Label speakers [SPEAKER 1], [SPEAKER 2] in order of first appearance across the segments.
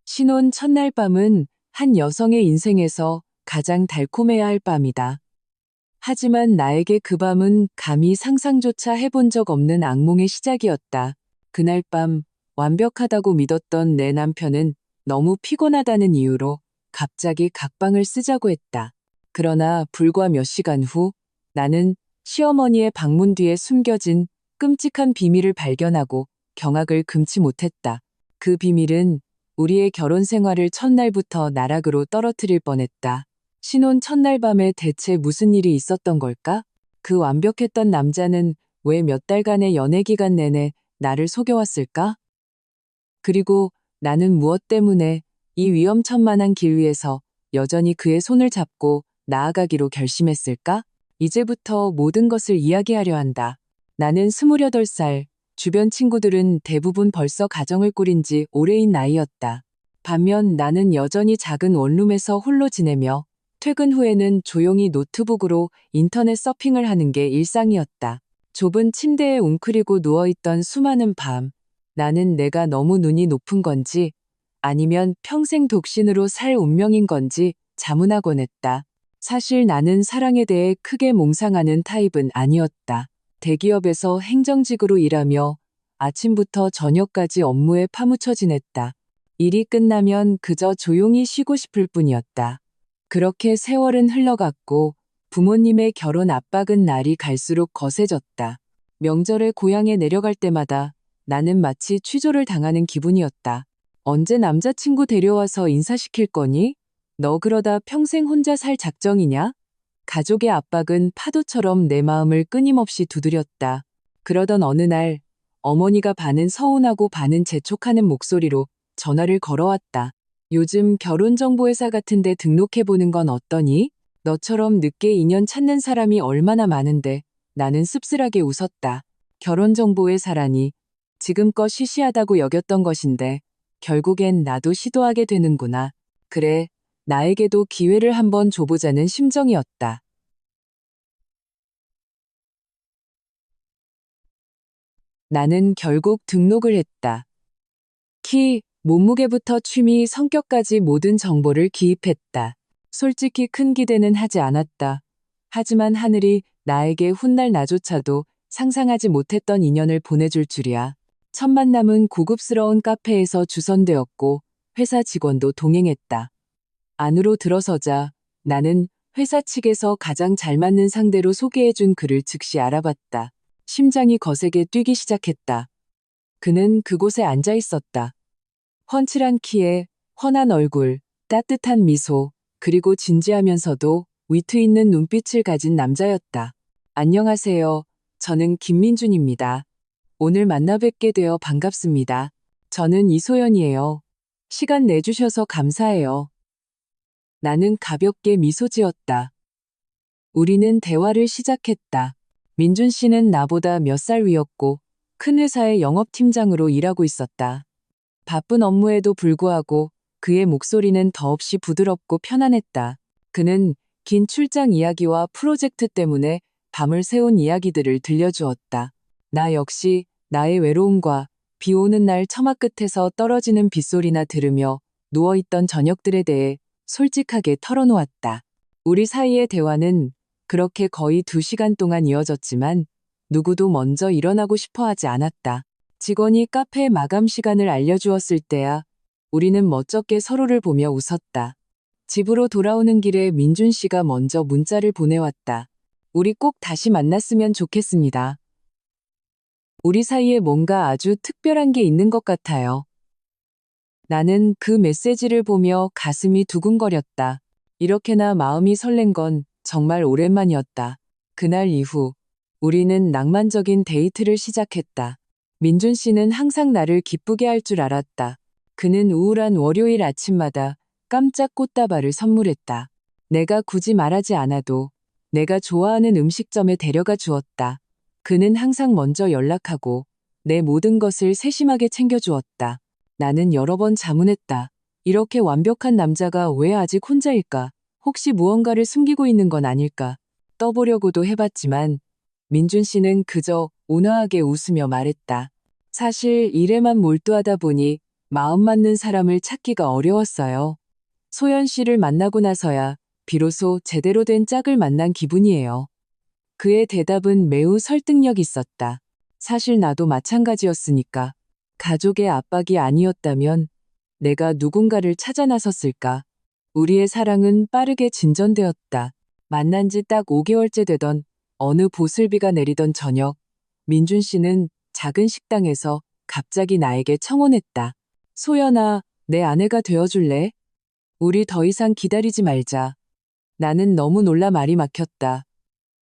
[SPEAKER 1] 신혼 첫날 밤은 한 여성의 인생에서 가장 달콤해야 할 밤이다. 하지만 나에게 그 밤은 감히 상상조차 해본 적 없는 악몽의 시작이었다. 그날 밤 완벽하다고 믿었던 내 남편은 너무 피곤하다는 이유로 갑자기 각방을 쓰자고 했다. 그러나 불과 몇 시간 후 나는 시어머니의 방문 뒤에 숨겨진 끔찍한 비밀을 발견하고 경악을 금치 못했다. 그 비밀은 우리의 결혼 생활을 첫날부터 나락으로 떨어뜨릴 뻔했다. 신혼 첫날 밤에 대체 무슨 일이 있었던 걸까? 그 완벽했던 남자는 왜 몇 달간의 연애 기간 내내 나를 속여왔을까? 그리고 나는 무엇 때문에 이 위험천만한 길 위에서 여전히 그의 손을 잡고 나아가기로 결심했을까? 이제부터 모든 것을 이야기하려 한다. 나는 28살, 주변 친구들은 대부분 벌써 가정을 꾸린 지 오래인 나이였다. 반면 나는 여전히 작은 원룸에서 홀로 지내며 퇴근 후에는 조용히 노트북으로 인터넷 서핑을 하는 게 일상이었다. 좁은 침대에 웅크리고 누워있던 수많은 밤, 나는 내가 너무 눈이 높은 건지 아니면 평생 독신으로 살 운명인 건지 자문하곤 했다. 사실 나는 사랑에 대해 크게 몽상하는 타입은 아니었다. 대기업에서 행정직으로 일하며 아침부터 저녁까지 업무에 파묻혀 지냈다. 일이 끝나면 그저 조용히 쉬고 싶을 뿐이었다. 그렇게 세월은 흘러갔고 부모님의 결혼 압박은 날이 갈수록 거세졌다. 명절에 고향에 내려갈 때마다 나는 마치 취조를 당하는 기분이었다. 언제 남자친구 데려와서 인사시킬 거니? 너 그러다 평생 혼자 살 작정이냐? 가족의 압박은 파도처럼 내 마음을 끊임없이 두드렸다. 그러던 어느 날 어머니가 반은 서운하고 반은 재촉하는 목소리로 전화를 걸어왔다. 요즘 결혼정보회사 같은 데 등록해보는 건 어떠니? 너처럼 늦게 인연 찾는 사람이 얼마나 많은데. 나는 씁쓸하게 웃었다. 결혼정보회사라니. 지금껏 시시하다고 여겼던 것인데 결국엔 나도 시도하게 되는구나. 그래, 나에게도 기회를 한번 줘보자는 심정이었다. 나는 결국 등록을 했다. 키, 몸무게부터 취미, 성격까지 모든 정보를 기입했다. 솔직히 큰 기대는 하지 않았다. 하지만 하늘이 나에게 훗날 나조차도 상상하지 못했던 인연을 보내줄 줄이야. 첫 만남은 고급스러운 카페에서 주선되었고 회사 직원도 동행했다. 안으로 들어서자 나는 회사 측에서 가장 잘 맞는 상대로 소개해준 그를 즉시 알아봤다. 심장이 거세게 뛰기 시작했다. 그는 그곳에 앉아 있었다. 훤칠한 키에 훤한 얼굴, 따뜻한 미소, 그리고 진지하면서도 위트 있는 눈빛을 가진 남자였다. 안녕하세요. 저는 김민준입니다. 오늘 만나 뵙게 되어 반갑습니다. 저는 이소연이에요. 시간 내주셔서 감사해요. 나는 가볍게 미소 지었다. 우리는 대화를 시작했다. 민준 씨는 나보다 몇 살 위였고 큰 회사의 영업팀장으로 일하고 있었다. 바쁜 업무에도 불구하고 그의 목소리는 더없이 부드럽고 편안했다. 그는 긴 출장 이야기와 프로젝트 때문에 밤을 새운 이야기들을 들려주었다. 나 역시 나의 외로움과 비 오는 날 처마 끝에서 떨어지는 빗소리나 들으며 누워있던 저녁들에 대해 솔직하게 털어놓았다. 우리 사이의 대화는 그렇게 거의 2시간 동안 이어졌지만 누구도 먼저 일어나고 싶어 하지 않았다. 직원이 카페 마감 시간을 알려주었을 때야 우리는 멋쩍게 서로를 보며 웃었다. 집으로 돌아오는 길에 민준 씨가 먼저 문자를 보내왔다. 우리 꼭 다시 만났으면 좋겠습니다. 우리 사이에 뭔가 아주 특별한 게 있는 것 같아요. 나는 그 메시지를 보며 가슴이 두근거렸다. 이렇게나 마음이 설렌 건 정말 오랜만이었다. 그날 이후 우리는 낭만적인 데이트를 시작했다. 민준 씨는 항상 나를 기쁘게 할 줄 알았다. 그는 우울한 월요일 아침마다 깜짝 꽃다발을 선물했다. 내가 굳이 말하지 않아도 내가 좋아하는 음식점에 데려가 주었다. 그는 항상 먼저 연락하고 내 모든 것을 세심하게 챙겨주었다. 나는 여러 번 자문했다. 이렇게 완벽한 남자가 왜 아직 혼자일까? 혹시 무언가를 숨기고 있는 건 아닐까? 떠보려고도 해봤지만 민준 씨는 그저 온화하게 웃으며 말했다. 사실 일에만 몰두하다 보니 마음 맞는 사람을 찾기가 어려웠어요. 소연 씨를 만나고 나서야 비로소 제대로 된 짝을 만난 기분이에요. 그의 대답은 매우 설득력 있었다. 사실 나도 마찬가지였으니까. 가족의 압박이 아니었다면 내가 누군가를 찾아 나섰을까? 우리의 사랑은 빠르게 진전되었다. 만난 지 딱 5개월째 되던 어느 보슬비가 내리던 저녁, 민준 씨는 작은 식당에서 갑자기 나에게 청혼했다. 소연아, 내 아내가 되어줄래? 우리 더 이상 기다리지 말자. 나는 너무 놀라 말이 막혔다.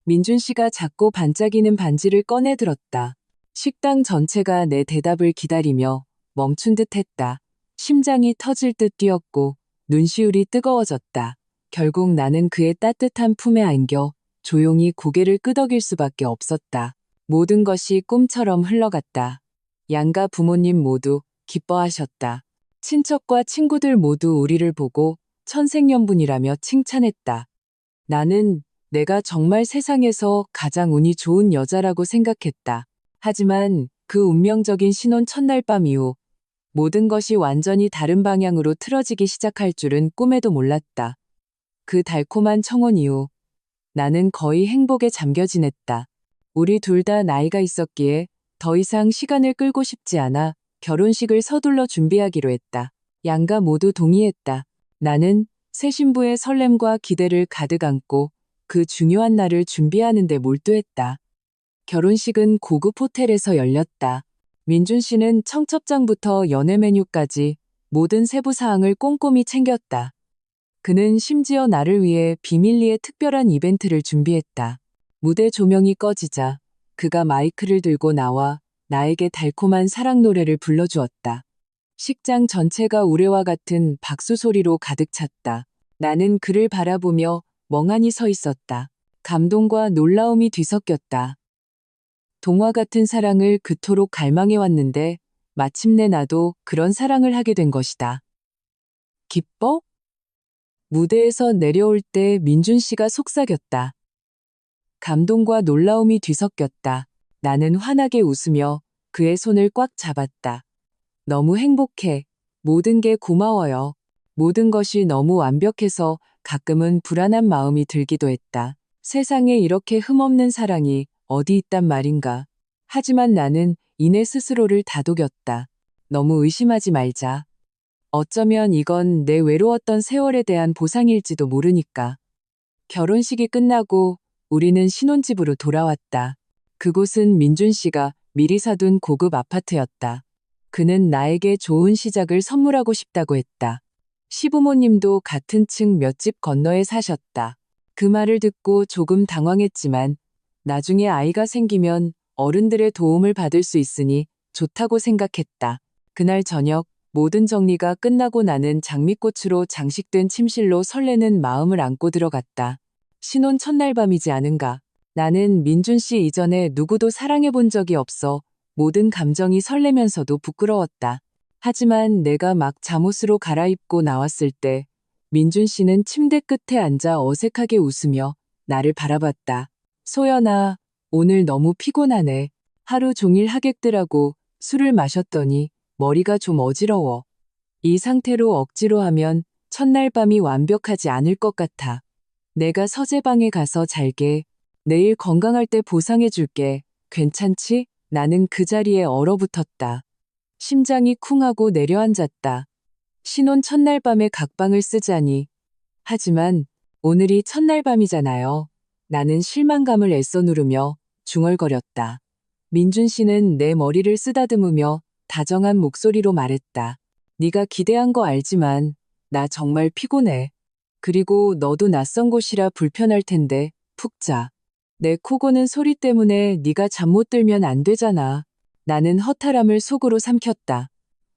[SPEAKER 1] 민준 씨가 작고 반짝이는 반지를 꺼내 들었다. 식당 전체가 내 대답을 기다리며 멈춘 듯 했다. 심장이 터질 듯 뛰었고 눈시울이 뜨거워졌다. 결국 나는 그의 따뜻한 품에 안겨 조용히 고개를 끄덕일 수밖에 없었다. 모든 것이 꿈처럼 흘러갔다. 양가 부모님 모두 기뻐하셨다. 친척과 친구들 모두 우리를 보고 천생연분이라며 칭찬했다. 나는 내가 정말 세상에서 가장 운이 좋은 여자라고 생각했다. 하지만 그 운명적인 신혼 첫날 밤 이후 모든 것이 완전히 다른 방향으로 틀어지기 시작할 줄은 꿈에도 몰랐다. 그 달콤한 청혼 이후 나는 거의 행복에 잠겨 지냈다. 우리 둘 다 나이가 있었기에 더 이상 시간을 끌고 싶지 않아 결혼식을 서둘러 준비하기로 했다. 양가 모두 동의했다. 나는 새 신부의 설렘과 기대를 가득 안고 그 중요한 날을 준비하는 데 몰두했다. 결혼식은 고급 호텔에서 열렸다. 민준 씨는 청첩장부터 연애 메뉴까지 모든 세부 사항을 꼼꼼히 챙겼다. 그는 심지어 나를 위해 비밀리에 특별한 이벤트를 준비했다. 무대 조명이 꺼지자 그가 마이크를 들고 나와 나에게 달콤한 사랑 노래를 불러주었다. 식장 전체가 우레와 같은 박수 소리로 가득 찼다. 나는 그를 바라보며 멍하니 서 있었다. 감동과 놀라움이 뒤섞였다. 동화 같은 사랑을 그토록 갈망해왔는데 마침내 나도 그런 사랑을 하게 된 것이다. 기뻐? 무대에서 내려올 때 민준 씨가 속삭였다. 감동과 놀라움이 뒤섞였다. 나는 환하게 웃으며 그의 손을 꽉 잡았다. 너무 행복해. 모든 게 고마워요. 모든 것이 너무 완벽해서 가끔은 불안한 마음이 들기도 했다. 세상에 이렇게 흠없는 사랑이 어디 있단 말인가. 하지만 나는 이내 스스로를 다독였다. 너무 의심하지 말자. 어쩌면 이건 내 외로웠던 세월에 대한 보상일지도 모르니까. 결혼식이 끝나고 우리는 신혼집으로 돌아왔다. 그곳은 민준 씨가 미리 사둔 고급 아파트였다. 그는 나에게 좋은 시작을 선물하고 싶다고 했다. 시부모님도 같은 층 몇 집 건너에 사셨다. 그 말을 듣고 조금 당황했지만 나중에 아이가 생기면 어른들의 도움을 받을 수 있으니 좋다고 생각했다. 그날 저녁 모든 정리가 끝나고 나는 장미꽃으로 장식된 침실로 설레는 마음을 안고 들어갔다. 신혼 첫날 밤이지 않은가. 나는 민준 씨 이전에 누구도 사랑해 본 적이 없어 모든 감정이 설레면서도 부끄러웠다. 하지만 내가 막 잠옷으로 갈아입고 나왔을 때 민준 씨는 침대 끝에 앉아 어색하게 웃으며 나를 바라봤다. 소연아, 오늘 너무 피곤하네. 하루 종일 하객들하고 술을 마셨더니 머리가 좀 어지러워. 이 상태로 억지로 하면 첫날 밤이 완벽하지 않을 것 같아. 내가 서재방에 가서 잘게. 내일 건강할 때 보상해 줄게. 괜찮지? 나는 그 자리에 얼어붙었다. 심장이 쿵하고 내려앉았다. 신혼 첫날 밤에 각방을 쓰자니. 하지만 오늘이 첫날 밤이잖아요. 나는 실망감을 애써 누르며 중얼거렸다. 민준 씨는 내 머리를 쓰다듬으며 다정한 목소리로 말했다. 네가 기대한 거 알지만 나 정말 피곤해. 그리고 너도 낯선 곳이라 불편할 텐데 푹 자. 내 코 고는 소리 때문에 네가 잠 못 들면 안 되잖아. 나는 허탈함을 속으로 삼켰다.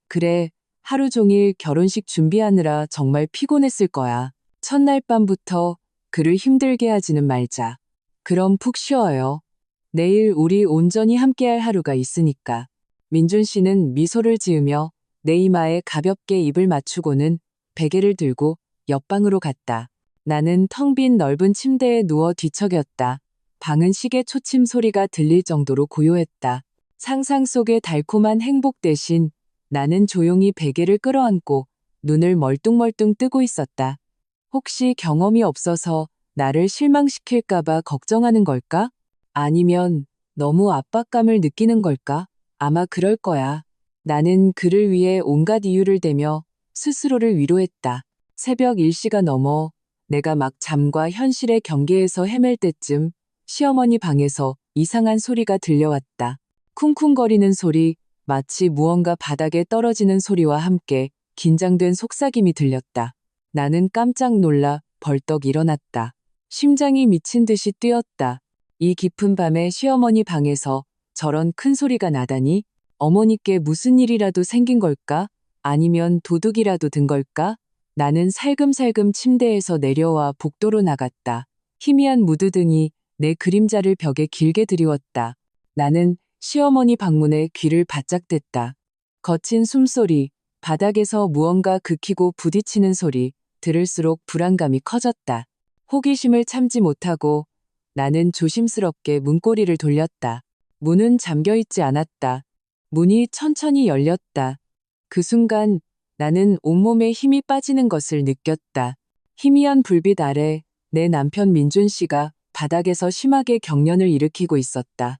[SPEAKER 1] 그래, 하루 종일 결혼식 준비하느라 정말 피곤했을 거야. 첫날 밤부터 그를 힘들게 하지는 말자. 그럼 푹 쉬어요. 내일 우리 온전히 함께할 하루가 있으니까. 민준 씨는 미소를 지으며 내 이마에 가볍게 입을 맞추고는 베개를 들고 옆방으로 갔다. 나는 텅 빈 넓은 침대에 누워 뒤척였다. 방은 시계 초침 소리가 들릴 정도로 고요했다. 상상 속의 달콤한 행복 대신 나는 조용히 베개를 끌어안고 눈을 멀뚱멀뚱 뜨고 있었다. 혹시 경험이 없어서 나를 실망시킬까봐 걱정하는 걸까? 아니면 너무 압박감을 느끼는 걸까? 아마 그럴 거야. 나는 그를 위해 온갖 이유를 대며 스스로를 위로했다. 새벽 1시가 넘어 내가 막 잠과 현실의 경계에서 헤맬 때쯤 시어머니 방에서 이상한 소리가 들려왔다. 쿵쿵거리는 소리, 마치 무언가 바닥에 떨어지는 소리와 함께 긴장된 속삭임이 들렸다. 나는 깜짝 놀라 벌떡 일어났다. 심장이 미친 듯이 뛰었다. 이 깊은 밤에 시어머니 방에서 저런 큰 소리가 나다니 어머니께 무슨 일이라도 생긴 걸까? 아니면 도둑이라도 든 걸까? 나는 살금살금 침대에서 내려와 복도로 나갔다. 희미한 무드등이 내 그림자를 벽에 길게 드리웠다. 나는 시어머니 방문에 귀를 바짝 댔다. 거친 숨소리, 바닥에서 무언가 긁히고 부딪히는 소리, 들을수록 불안감이 커졌다. 호기심을 참지 못하고 나는 조심스럽게 문고리를 돌렸다. 문은 잠겨있지 않았다. 문이 천천히 열렸다. 그 순간 나는 온몸에 힘이 빠지는 것을 느꼈다. 희미한 불빛 아래 내 남편 민준 씨가 바닥에서 심하게 경련을 일으키고 있었다.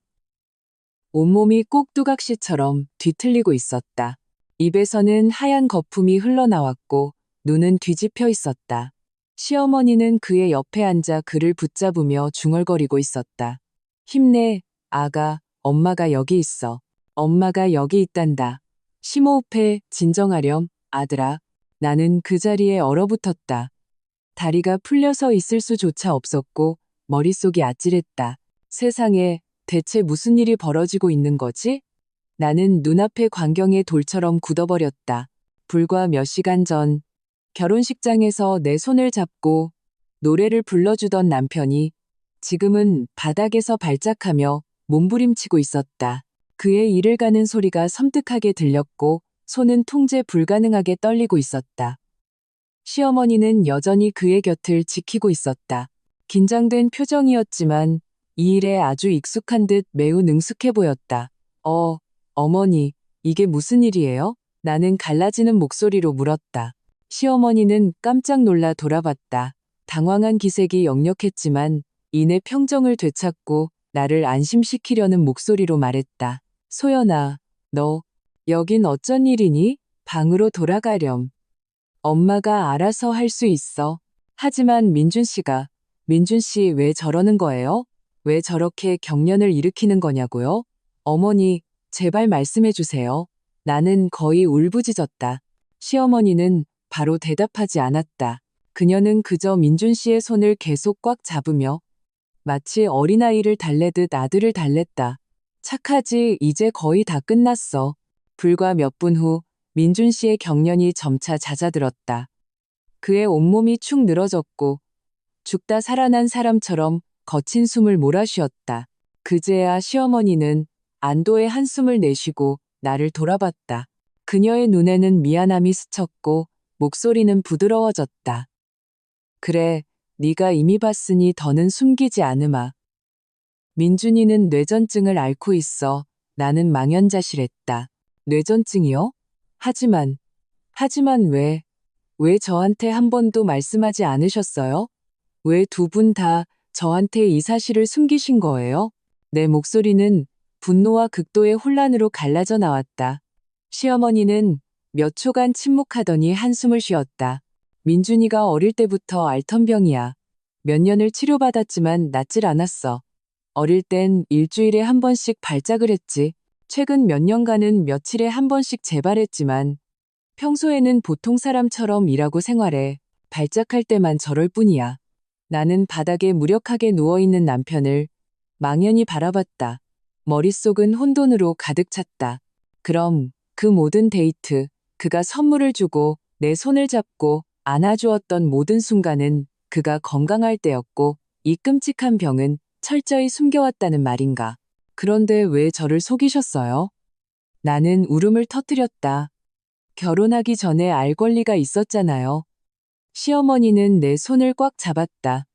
[SPEAKER 1] 온몸이 꼭두각시처럼 뒤틀리고 있었다. 입에서는 하얀 거품이 흘러나왔고 눈은 뒤집혀 있었다. 시어머니는 그의 옆에 앉아 그를 붙잡으며 중얼거리고 있었다. 힘내, 아가, 엄마가 여기 있어. 엄마가 여기 있단다. 심호흡해, 진정하렴, 아들아. 나는 그 자리에 얼어붙었다. 다리가 풀려서 있을 수조차 없었고 머릿속이 아찔했다. 세상에 대체 무슨 일이 벌어지고 있는 거지? 나는 눈앞의 광경에 돌처럼 굳어버렸다. 불과 몇 시간 전 결혼식장에서 내 손을 잡고 노래를 불러주던 남편이 지금은 바닥에서 발작하며 몸부림치고 있었다. 그의 이를 가는 소리가 섬뜩하게 들렸고 손은 통제 불가능하게 떨리고 있었다. 시어머니는 여전히 그의 곁을 지키고 있었다. 긴장된 표정이었지만 이 일에 아주 익숙한 듯 매우 능숙해 보였다. 어머니, 이게 무슨 일이에요? 나는 갈라지는 목소리로 물었다. 시어머니는 깜짝 놀라 돌아봤다. 당황한 기색이 역력했지만 이내 평정을 되찾고 나를 안심시키려는 목소리로 말했다. 소연아, 너 여긴 어쩐 일이니? 방으로 돌아가렴. 엄마가 알아서 할 수 있어. 하지만 민준 씨 왜 저러는 거예요? 왜 저렇게 경련을 일으키는 거냐고요? 어머니, 제발 말씀해 주세요. 나는 거의 울부짖었다. 시어머니는 바로 대답하지 않았다. 그녀는 그저 민준 씨의 손을 계속 꽉 잡으며 마치 어린아이를 달래듯 아들을 달랬다. 착하지, 이제 거의 다 끝났어. 불과 몇 분 후 민준 씨의 경련이 점차 잦아들었다. 그의 온몸이 축 늘어졌고 죽다 살아난 사람처럼 거친 숨을 몰아쉬었다. 그제야 시어머니는 안도의 한숨을 내쉬고 나를 돌아봤다. 그녀의 눈에는 미안함이 스쳤고 목소리는 부드러워졌다. 그래, 네가 이미 봤으니 더는 숨기지 않으마. 민준이는 뇌전증을 앓고 있어. 나는 망연자실했다. 뇌전증이요? 하지만 왜 저한테 한 번도 말씀하지 않으셨어요? 왜 두 분 다 저한테 이 사실을 숨기신 거예요? 내 목소리는 분노와 극도의 혼란으로 갈라져 나왔다. 시어머니는 몇 초간 침묵하더니 한숨을 쉬었다. 민준이가 어릴 때부터 앓던 병이야. 몇 년을 치료받았지만 낫질 않았어. 어릴 땐 일주일에 한 번씩 발작을 했지. 최근 몇 년간은 며칠에 한 번씩 재발했지만 평소에는 보통 사람처럼 일하고 생활해. 발작할 때만 저럴 뿐이야. 나는 바닥에 무력하게 누워있는 남편을 망연히 바라봤다. 머릿속은 혼돈으로 가득 찼다. 그럼 그 모든 데이트, 그가 선물을 주고 내 손을 잡고 안아주었던 모든 순간은 그가 건강할 때였고 이 끔찍한 병은 철저히 숨겨왔다는 말인가. 그런데 왜 저를 속이셨어요? 나는 울음을 터뜨렸다. 결혼하기 전에 알 권리가 있었잖아요. 시어머니는 내 손을 꽉 잡았다.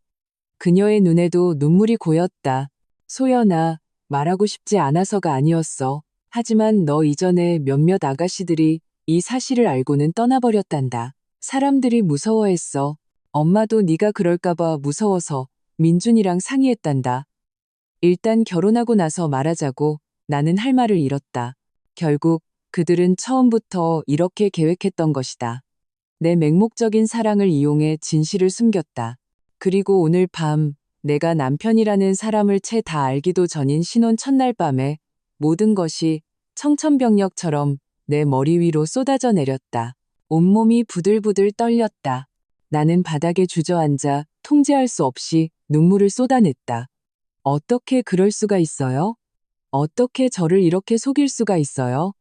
[SPEAKER 1] 그녀의 눈에도 눈물이 고였다. 소연아, 말하고 싶지 않아서가 아니었어. 하지만 너 이전에 몇몇 아가씨들이 이 사실을 알고는 떠나버렸단다. 사람들이 무서워했어. 엄마도 네가 그럴까봐 무서워서 민준이랑 상의했단다. 일단 결혼하고 나서 말하자고. 나는 할 말을 잃었다. 결국 그들은 처음부터 이렇게 계획했던 것이다. 내 맹목적인 사랑을 이용해 진실을 숨겼다. 그리고 오늘 밤 내가 남편이라는 사람을 채 다 알기도 전인 신혼 첫날 밤에 모든 것이 청천벽력처럼 내 머리 위로 쏟아져 내렸다. 온몸이 부들부들 떨렸다. 나는 바닥에 주저앉아 통제할 수 없이 눈물을 쏟아냈다. 어떻게 그럴 수가 있어요? 어떻게 저를 이렇게 속일 수가 있어요?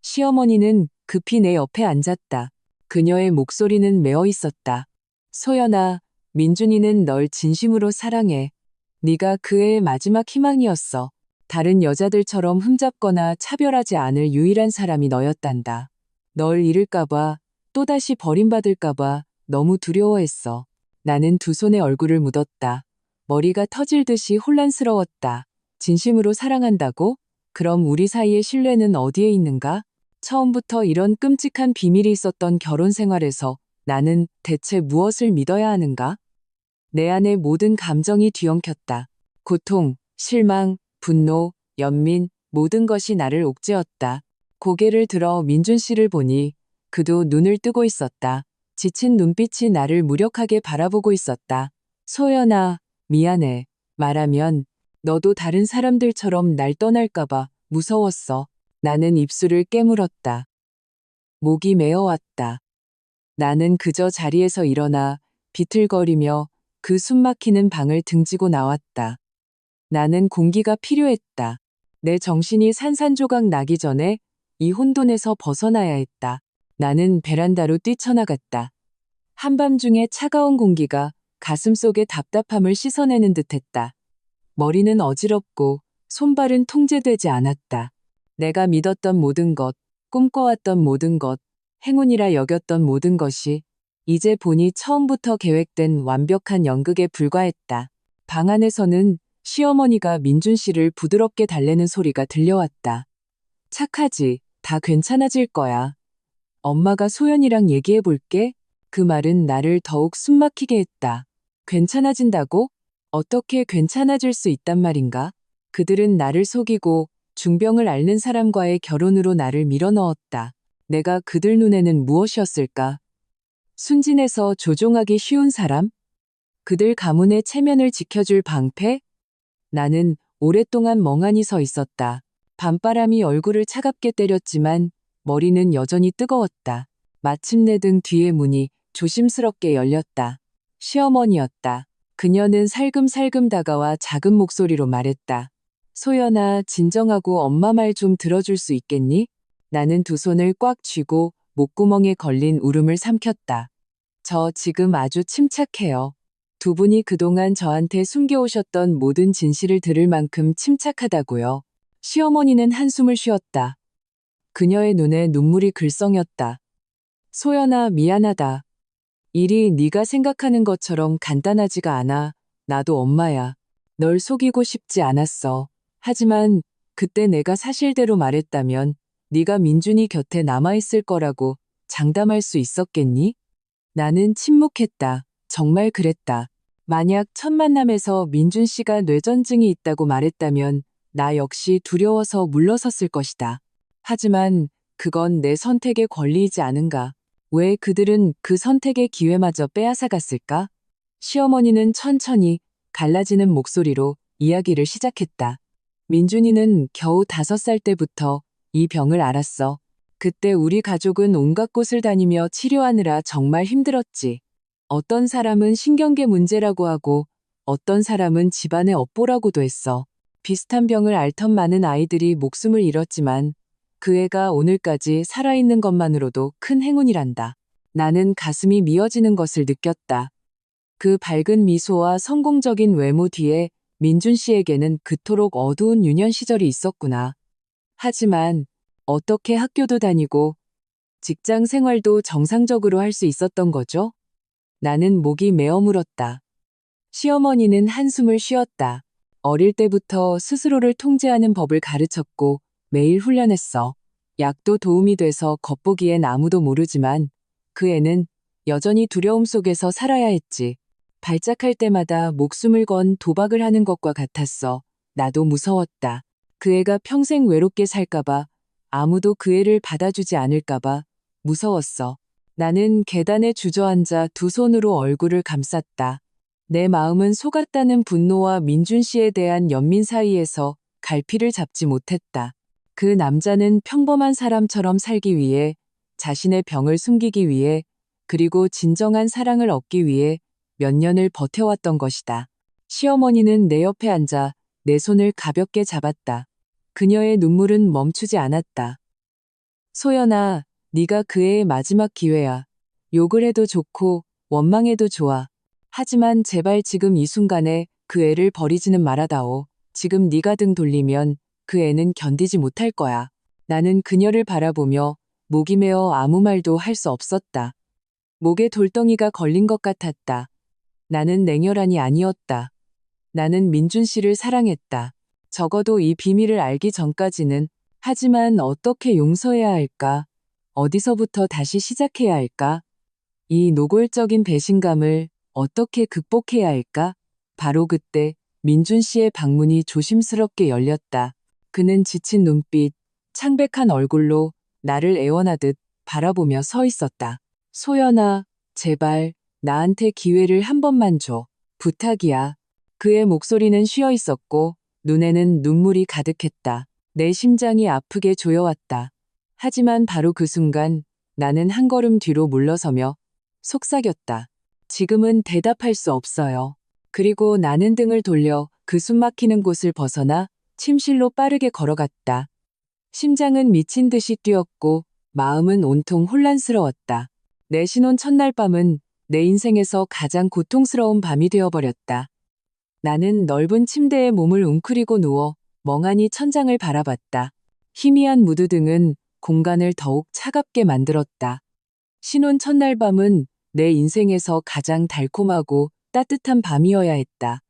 [SPEAKER 1] 시어머니는 급히 내 옆에 앉았다. 그녀의 목소리는 메어 있었다. 소연아, 민준이는 널 진심으로 사랑해. 네가 그의 마지막 희망이었어. 다른 여자들처럼 흠잡거나 차별하지 않을 유일한 사람이 너였단다. 널 잃을까봐, 또다시 버림받을까봐 너무 두려워했어. 나는 두 손에 얼굴을 묻었다. 머리가 터질 듯이 혼란스러웠다. 진심으로 사랑한다고? 그럼 우리 사이의 신뢰는 어디에 있는가? 처음부터 이런 끔찍한 비밀이 있었던 결혼 생활에서 나는 대체 무엇을 믿어야 하는가? 내 안의 모든 감정이 뒤엉켰다. 고통, 실망, 분노, 연민, 모든 것이 나를 옥죄었다. 고개를 들어 민준 씨를 보니 그도 눈을 뜨고 있었다. 지친 눈빛이 나를 무력하게 바라보고 있었다. 소연아, 미안해. 말하면 너도 다른 사람들처럼 날 떠날까봐 무서웠어. 나는 입술을 깨물었다. 목이 메어왔다. 나는 그저 자리에서 일어나 비틀거리며 그 숨막히는 방을 등지고 나왔다. 나는 공기가 필요했다. 내 정신이 산산조각 나기 전에 이 혼돈에서 벗어나야 했다. 나는 베란다로 뛰쳐나갔다. 한밤중에 차가운 공기가 가슴속의 답답함을 씻어내는 듯했다. 머리는 어지럽고 손발은 통제되지 않았다. 내가 믿었던 모든 것, 꿈꿔왔던 모든 것, 행운이라 여겼던 모든 것이 이제 보니 처음부터 계획된 완벽한 연극에 불과했다. 방 안에서는 시어머니가 민준 씨를 부드럽게 달래는 소리가 들려왔다. 착하지, 다 괜찮아질 거야. 엄마가 소연이랑 얘기해 볼게. 그 말은 나를 더욱 숨막히게 했다. 괜찮아진다고? 어떻게 괜찮아질 수 있단 말인가? 그들은 나를 속이고 중병을 앓는 사람과의 결혼으로 나를 밀어넣었다. 내가 그들 눈에는 무엇이었을까? 순진해서 조종하기 쉬운 사람? 그들 가문의 체면을 지켜줄 방패? 나는 오랫동안 멍하니 서 있었다. 밤바람이 얼굴을 차갑게 때렸지만 머리는 여전히 뜨거웠다. 마침내 등 뒤의 문이 조심스럽게 열렸다. 시어머니였다. 그녀는 살금살금 다가와 작은 목소리로 말했다. 소연아, 진정하고 엄마 말 좀 들어줄 수 있겠니? 나는 두 손을 꽉 쥐고 목구멍에 걸린 울음을 삼켰다. 저 지금 아주 침착해요. 두 분이 그동안 저한테 숨겨오셨던 모든 진실을 들을 만큼 침착하다고요. 시어머니는 한숨을 쉬었다. 그녀의 눈에 눈물이 글썽였다. 소연아, 미안하다. 일이 네가 생각하는 것처럼 간단하지가 않아. 나도 엄마야. 널 속이고 싶지 않았어. 하지만 그때 내가 사실대로 말했다면 네가 민준이 곁에 남아있을 거라고 장담할 수 있었겠니? 나는 침묵했다. 정말 그랬다. 만약 첫 만남에서 민준 씨가 뇌전증이 있다고 말했다면 나 역시 두려워서 물러섰을 것이다. 하지만 그건 내 선택의 권리이지 않은가? 왜 그들은 그 선택의 기회마저 빼앗아갔을까? 시어머니는 천천히 갈라지는 목소리로 이야기를 시작했다. 민준이는 겨우 5살 때부터 이 병을 앓았어. 그때 우리 가족은 온갖 곳을 다니며 치료하느라 정말 힘들었지. 어떤 사람은 신경계 문제라고 하고 어떤 사람은 집안의 업보라고도 했어. 비슷한 병을 앓던 많은 아이들이 목숨을 잃었지만 그 애가 오늘까지 살아있는 것만으로도 큰 행운이란다. 나는 가슴이 미어지는 것을 느꼈다. 그 밝은 미소와 성공적인 외모 뒤에 민준 씨에게는 그토록 어두운 유년 시절이 있었구나. 하지만 어떻게 학교도 다니고 직장 생활도 정상적으로 할 수 있었던 거죠? 나는 목이 메어 물었다. 시어머니는 한숨을 쉬었다. 어릴 때부터 스스로를 통제하는 법을 가르쳤고 매일 훈련했어. 약도 도움이 돼서 겉보기엔 아무도 모르지만 그 애는 여전히 두려움 속에서 살아야 했지. 발작할 때마다 목숨을 건 도박을 하는 것과 같았어. 나도 무서웠다. 그 애가 평생 외롭게 살까봐, 아무도 그 애를 받아주지 않을까봐 무서웠어. 나는 계단에 주저앉아 두 손으로 얼굴을 감쌌다. 내 마음은 속았다는 분노와 민준 씨에 대한 연민 사이에서 갈피를 잡지 못했다. 그 남자는 평범한 사람처럼 살기 위해, 자신의 병을 숨기기 위해, 그리고 진정한 사랑을 얻기 위해 몇 년을 버텨왔던 것이다. 시어머니는 내 옆에 앉아 내 손을 가볍게 잡았다. 그녀의 눈물은 멈추지 않았다. 소연아, 네가 그 애의 마지막 기회야. 욕을 해도 좋고 원망해도 좋아. 하지만 제발 지금 이 순간에 그 애를 버리지는 말아다오. 지금 네가 등 돌리면 그 애는 견디지 못할 거야. 나는 그녀를 바라보며 목이 메어 아무 말도 할 수 없었다. 목에 돌덩이가 걸린 것 같았다. 나는 냉혈한이 아니었다. 나는 민준 씨를 사랑했다. 적어도 이 비밀을 알기 전까지는. 하지만 어떻게 용서해야 할까? 어디서부터 다시 시작해야 할까? 이 노골적인 배신감을 어떻게 극복해야 할까? 바로 그때 민준 씨의 방문이 조심스럽게 열렸다. 그는 지친 눈빛, 창백한 얼굴로 나를 애원하듯 바라보며 서 있었다. 소연아, 제발 나한테 기회를 한 번만 줘. 부탁이야. 그의 목소리는 쉬어 있었고 눈에는 눈물이 가득했다. 내 심장이 아프게 조여왔다. 하지만 바로 그 순간 나는 한 걸음 뒤로 물러서며 속삭였다. 지금은 대답할 수 없어요. 그리고 나는 등을 돌려 그 숨막히는 곳을 벗어나 침실로 빠르게 걸어갔다. 심장은 미친 듯이 뛰었고 마음은 온통 혼란스러웠다. 내 신혼 첫날 밤은 내 인생에서 가장 고통스러운 밤이 되어버렸다. 나는 넓은 침대에 몸을 웅크리고 누워 멍하니 천장을 바라봤다. 희미한 무드등은 공간을 더욱 차갑게 만들었다. 신혼 첫날 밤은 내 인생에서 가장 달콤하고 따뜻한 밤이어야 했다.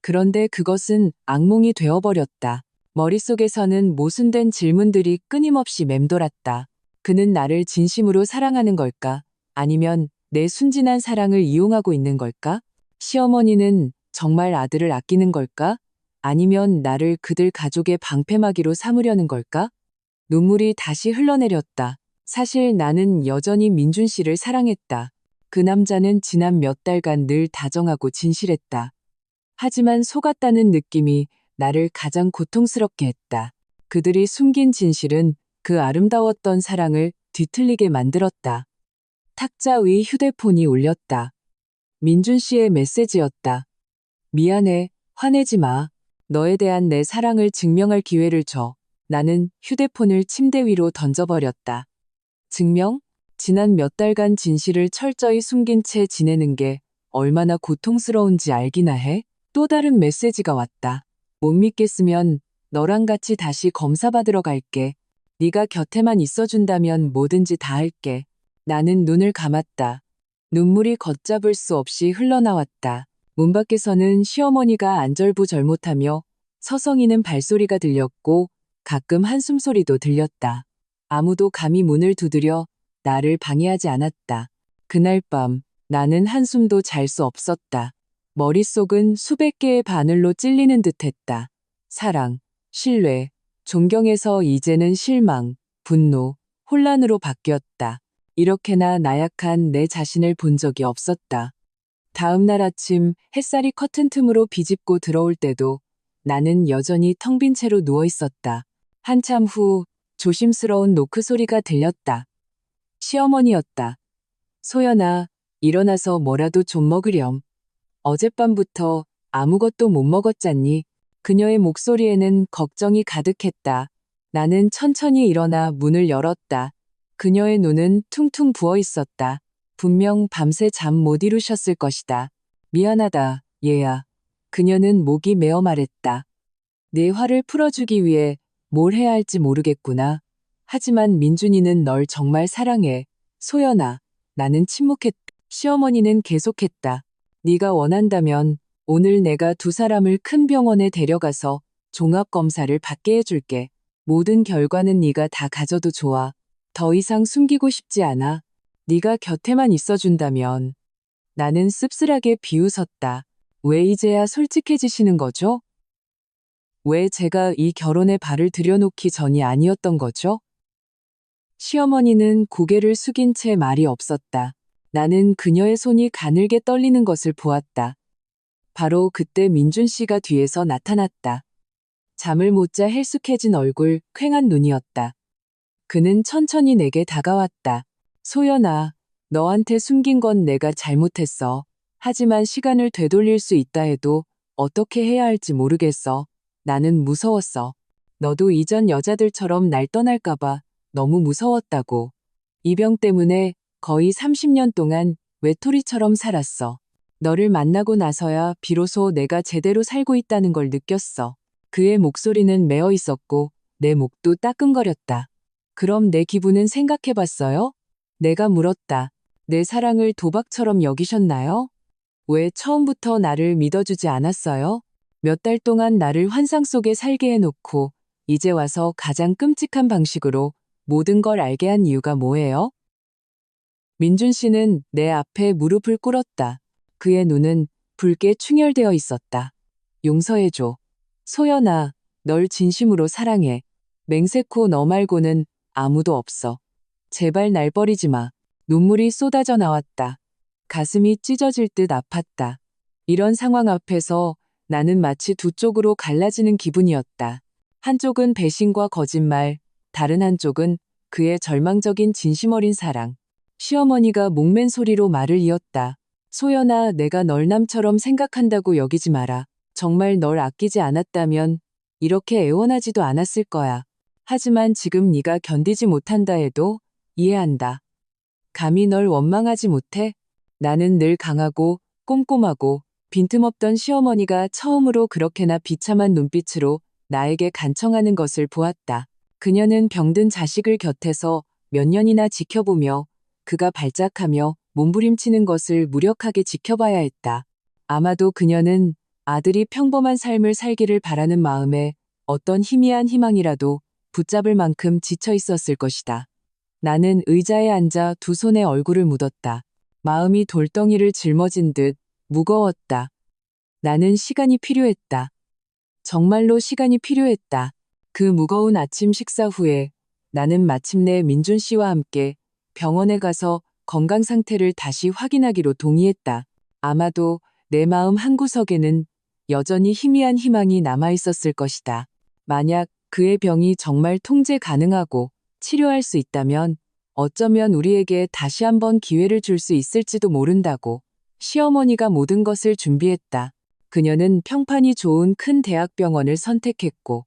[SPEAKER 1] 그런데 그것은 악몽이 되어버렸다. 머릿속에서는 모순된 질문들이 끊임없이 맴돌았다. 그는 나를 진심으로 사랑하는 걸까? 아니면 내 순진한 사랑을 이용하고 있는 걸까? 시어머니는 정말 아들을 아끼는 걸까? 아니면 나를 그들 가족의 방패막이로 삼으려는 걸까? 눈물이 다시 흘러내렸다. 사실 나는 여전히 민준 씨를 사랑했다. 그 남자는 지난 몇 달간 늘 다정하고 진실했다. 하지만 속았다는 느낌이 나를 가장 고통스럽게 했다. 그들이 숨긴 진실은 그 아름다웠던 사랑을 뒤틀리게 만들었다. 탁자 위 휴대폰이 울렸다. 민준 씨의 메시지였다. 미안해, 화내지 마. 너에 대한 내 사랑을 증명할 기회를 줘. 나는 휴대폰을 침대 위로 던져버렸다. 증명? 지난 몇 달간 진실을 철저히 숨긴 채 지내는 게 얼마나 고통스러운지 알기나 해? 또 다른 메시지가 왔다. 못 믿겠으면 너랑 같이 다시 검사받으러 갈게. 네가 곁에만 있어준다면 뭐든지 다 할게. 나는 눈을 감았다. 눈물이 걷잡을 수 없이 흘러나왔다. 문 밖에서는 시어머니가 안절부절못하며 서성이는 발소리가 들렸고 가끔 한숨소리도 들렸다. 아무도 감히 문을 두드려 나를 방해하지 않았다. 그날 밤 나는 한숨도 잘 수 없었다. 머릿속은 수백 개의 바늘로 찔리는 듯했다. 사랑, 신뢰, 존경에서 이제는 실망, 분노, 혼란으로 바뀌었다. 이렇게나 나약한 내 자신을 본 적이 없었다. 다음 날 아침 햇살이 커튼 틈으로 비집고 들어올 때도 나는 여전히 텅 빈 채로 누워 있었다. 한참 후 조심스러운 노크 소리가 들렸다. 시어머니였다. 소연아, 일어나서 뭐라도 좀 먹으렴. 어젯밤부터 아무것도 못 먹었잖니. 그녀의 목소리에는 걱정이 가득했다. 나는 천천히 일어나 문을 열었다. 그녀의 눈은 퉁퉁 부어 있었다. 분명 밤새 잠 못 이루셨을 것이다. 미안하다, 얘야. 그녀는 목이 메어 말했다. 내 화를 풀어주기 위해 뭘 해야 할지 모르겠구나. 하지만 민준이는 널 정말 사랑해. 소연아. 나는 침묵했다. 시어머니는 계속했다. 네가 원한다면 오늘 내가 두 사람을 큰 병원에 데려가서 종합검사를 받게 해줄게. 모든 결과는 네가 다 가져도 좋아. 더 이상 숨기고 싶지 않아. 네가 곁에만 있어준다면. 나는 씁쓸하게 비웃었다. 왜 이제야 솔직해지시는 거죠? 왜 제가 이 결혼에 발을 들여놓기 전이 아니었던 거죠? 시어머니는 고개를 숙인 채 말이 없었다. 나는 그녀의 손이 가늘게 떨리는 것을 보았다. 바로 그때 민준 씨가 뒤에서 나타났다. 잠을 못 자 헬쑥해진 얼굴, 퀭한 눈이었다. 그는 천천히 내게 다가왔다. 소연아, 너한테 숨긴 건 내가 잘못했어. 하지만 시간을 되돌릴 수 있다 해도 어떻게 해야 할지 모르겠어. 나는 무서웠어. 너도 이전 여자들처럼 날 떠날까봐 너무 무서웠다고. 이 병 때문에 거의 30년 동안 외톨이처럼 살았어. 너를 만나고 나서야 비로소 내가 제대로 살고 있다는 걸 느꼈어. 그의 목소리는 메어 있었고 내 목도 따끔거렸다. 그럼 내 기분은 생각해 봤어요? 내가 물었다. 내 사랑을 도박처럼 여기셨나요? 왜 처음부터 나를 믿어주지 않았어요? 몇 달 동안 나를 환상 속에 살게 해놓고 이제 와서 가장 끔찍한 방식으로 모든 걸 알게 한 이유가 뭐예요? 민준 씨는 내 앞에 무릎을 꿇었다. 그의 눈은 붉게 충혈되어 있었다. 용서해줘. 소연아, 널 진심으로 사랑해. 맹세코 너 말고는 아무도 없어. 제발 날 버리지 마. 눈물이 쏟아져 나왔다. 가슴이 찢어질 듯 아팠다. 이런 상황 앞에서 나는 마치 두 쪽으로 갈라지는 기분이었다. 한쪽은 배신과 거짓말, 다른 한쪽은 그의 절망적인 진심 어린 사랑. 시어머니가 목맨 소리로 말을 이었다. 소연아, 내가 널 남처럼 생각한다고 여기지 마라. 정말 널 아끼지 않았다면 이렇게 애원하지도 않았을 거야. 하지만 지금 네가 견디지 못한다 해도 이해한다. 감히 널 원망하지 못해? 나는 늘 강하고 꼼꼼하고 빈틈없던 시어머니가 처음으로 그렇게나 비참한 눈빛으로 나에게 간청하는 것을 보았다. 그녀는 병든 자식을 곁에서 몇 년이나 지켜보며 그가 발작하며 몸부림치는 것을 무력하게 지켜봐야 했다. 아마도 그녀는 아들이 평범한 삶을 살기를 바라는 마음에 어떤 희미한 희망이라도 붙잡을 만큼 지쳐 있었을 것이다. 나는 의자에 앉아 두 손에 얼굴을 묻었다. 마음이 돌덩이를 짊어진 듯 무거웠다. 나는 시간이 필요했다. 정말로 시간이 필요했다. 그 무거운 아침 식사 후에 나는 마침내 민준 씨와 함께 병원에 가서 건강 상태를 다시 확인하기로 동의했다. 아마도 내 마음 한구석에는 여전히 희미한 희망이 남아 있었을 것이다. 만약 그의 병이 정말 통제 가능하고 치료할 수 있다면 어쩌면 우리에게 다시 한번 기회를 줄 수 있을지도 모른다고. 시어머니가 모든 것을 준비했다. 그녀는 평판이 좋은 큰 대학병원을 선택했고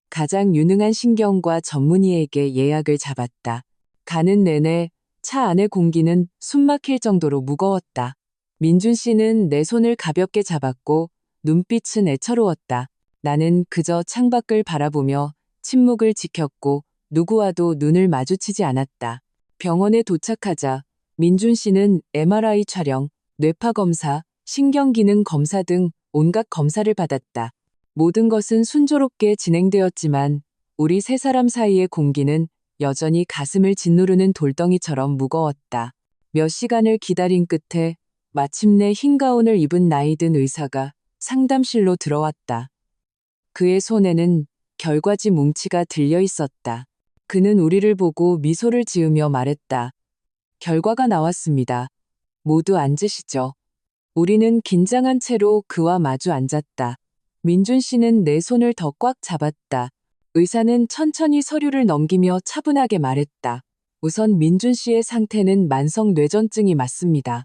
[SPEAKER 1] 가장 유능한 신경과 전문의에게 예약을 잡았다. 가는 내내 차 안의 공기는 숨막힐 정도로 무거웠다. 민준 씨는 내 손을 가볍게 잡았고 눈빛은 애처로웠다. 나는 그저 창밖을 바라보며 침묵을 지켰고 누구와도 눈을 마주치지 않았다. 병원에 도착하자 민준 씨는 MRI 촬영, 뇌파 검사, 신경기능 검사 등 온갖 검사를 받았다. 모든 것은 순조롭게 진행되었지만 우리 세 사람 사이의 공기는 여전히 가슴을 짓누르는 돌덩이처럼 무거웠다. 몇 시간을 기다린 끝에 마침내 흰 가운을 입은 나이든 의사가 상담실로 들어왔다. 그의 손에는 결과지 뭉치가 들려 있었다. 그는 우리를 보고 미소를 지으며 말했다. 결과가 나왔습니다. 모두 앉으시죠. 우리는 긴장한 채로 그와 마주 앉았다. 민준 씨는 내 손을 더 꽉 잡았다. 의사는 천천히 서류를 넘기며 차분하게 말했다. 우선 민준 씨의 상태는 만성 뇌전증이 맞습니다.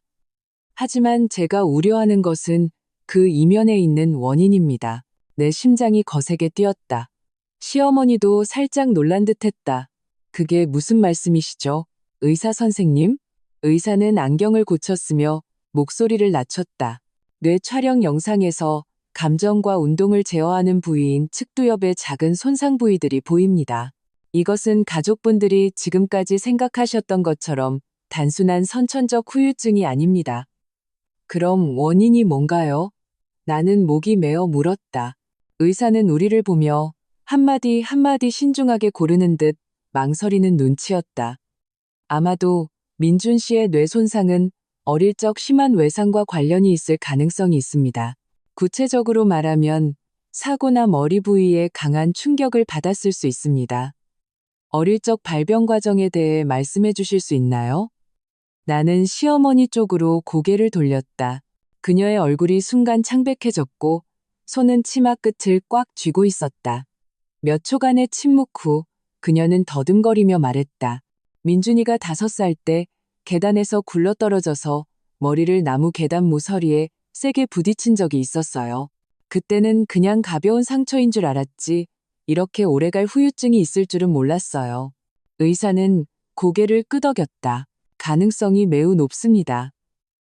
[SPEAKER 1] 하지만 제가 우려하는 것은 그 이면에 있는 원인입니다. 내 심장이 거세게 뛰었다. 시어머니도 살짝 놀란 듯했다. 그게 무슨 말씀이시죠? 의사 선생님? 의사는 안경을 고쳤으며 목소리를 낮췄다. 뇌 촬영 영상에서 감정과 운동을 제어하는 부위인 측두엽의 작은 손상 부위들이 보입니다. 이것은 가족분들이 지금까지 생각하셨던 것처럼 단순한 선천적 후유증이 아닙니다. 그럼 원인이 뭔가요? 나는 목이 메어 물었다. 의사는 우리를 보며 한마디 한마디 신중하게 고르는 듯 망설이는 눈치였다. 아마도 민준 씨의 뇌 손상은 어릴 적 심한 외상과 관련이 있을 가능성이 있습니다. 구체적으로 말하면 사고나 머리 부위에 강한 충격을 받았을 수 있습니다. 어릴 적 발병 과정에 대해 말씀해 주실 수 있나요? 나는 시어머니 쪽으로 고개를 돌렸다. 그녀의 얼굴이 순간 창백해졌고 손은 치마 끝을 꽉 쥐고 있었다. 몇 초간의 침묵 후 그녀는 더듬거리며 말했다. 민준이가 5살 때 계단에서 굴러떨어져서 머리를 나무 계단 모서리에 세게 부딪힌 적이 있었어요. 그때는 그냥 가벼운 상처인 줄 알았지 이렇게 오래갈 후유증이 있을 줄은 몰랐어요. 의사는 고개를 끄덕였다. 가능성이 매우 높습니다.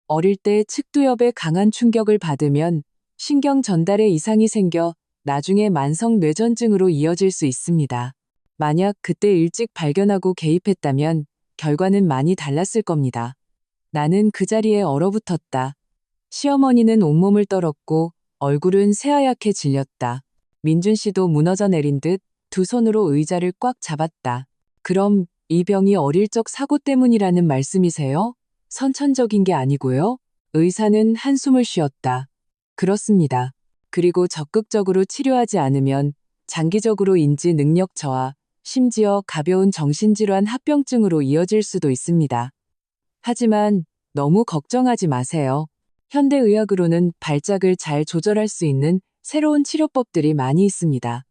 [SPEAKER 1] 어릴 때 측두엽에 강한 충격을 받으면 신경 전달에 이상이 생겨 나중에 만성 뇌전증으로 이어질 수 있습니다. 만약 그때 일찍 발견하고 개입했다면 결과는 많이 달랐을 겁니다. 나는 그 자리에 얼어붙었다. 시어머니는 온몸을 떨었고 얼굴은 새하얗게 질렸다. 민준 씨도 무너져 내린 듯 두 손으로 의자를 꽉 잡았다. 그럼 이 병이 어릴 적 사고 때문이라는 말씀이세요? 선천적인 게 아니고요? 의사는 한숨을 쉬었다. 그렇습니다. 그리고 적극적으로 치료하지 않으면 장기적으로 인지 능력 저하, 심지어 가벼운 정신질환 합병증으로 이어질 수도 있습니다. 하지만 너무 걱정하지 마세요. 현대의학으로는 발작을 잘 조절할 수 있는 새로운 치료법들이 많이 있습니다.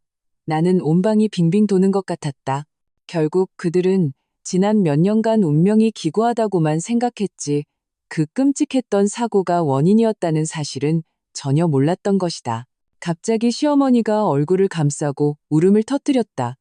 [SPEAKER 1] 나는 온방이 빙빙 도는 것 같았다. 결국 그들은 지난 몇 년간 운명이 기구하다고만 생각했지 그 끔찍했던 사고가 원인이었다는 사실은 전혀 몰랐던 것이다. 갑자기 시어머니가 얼굴을 감싸고 울음을 터뜨렸다.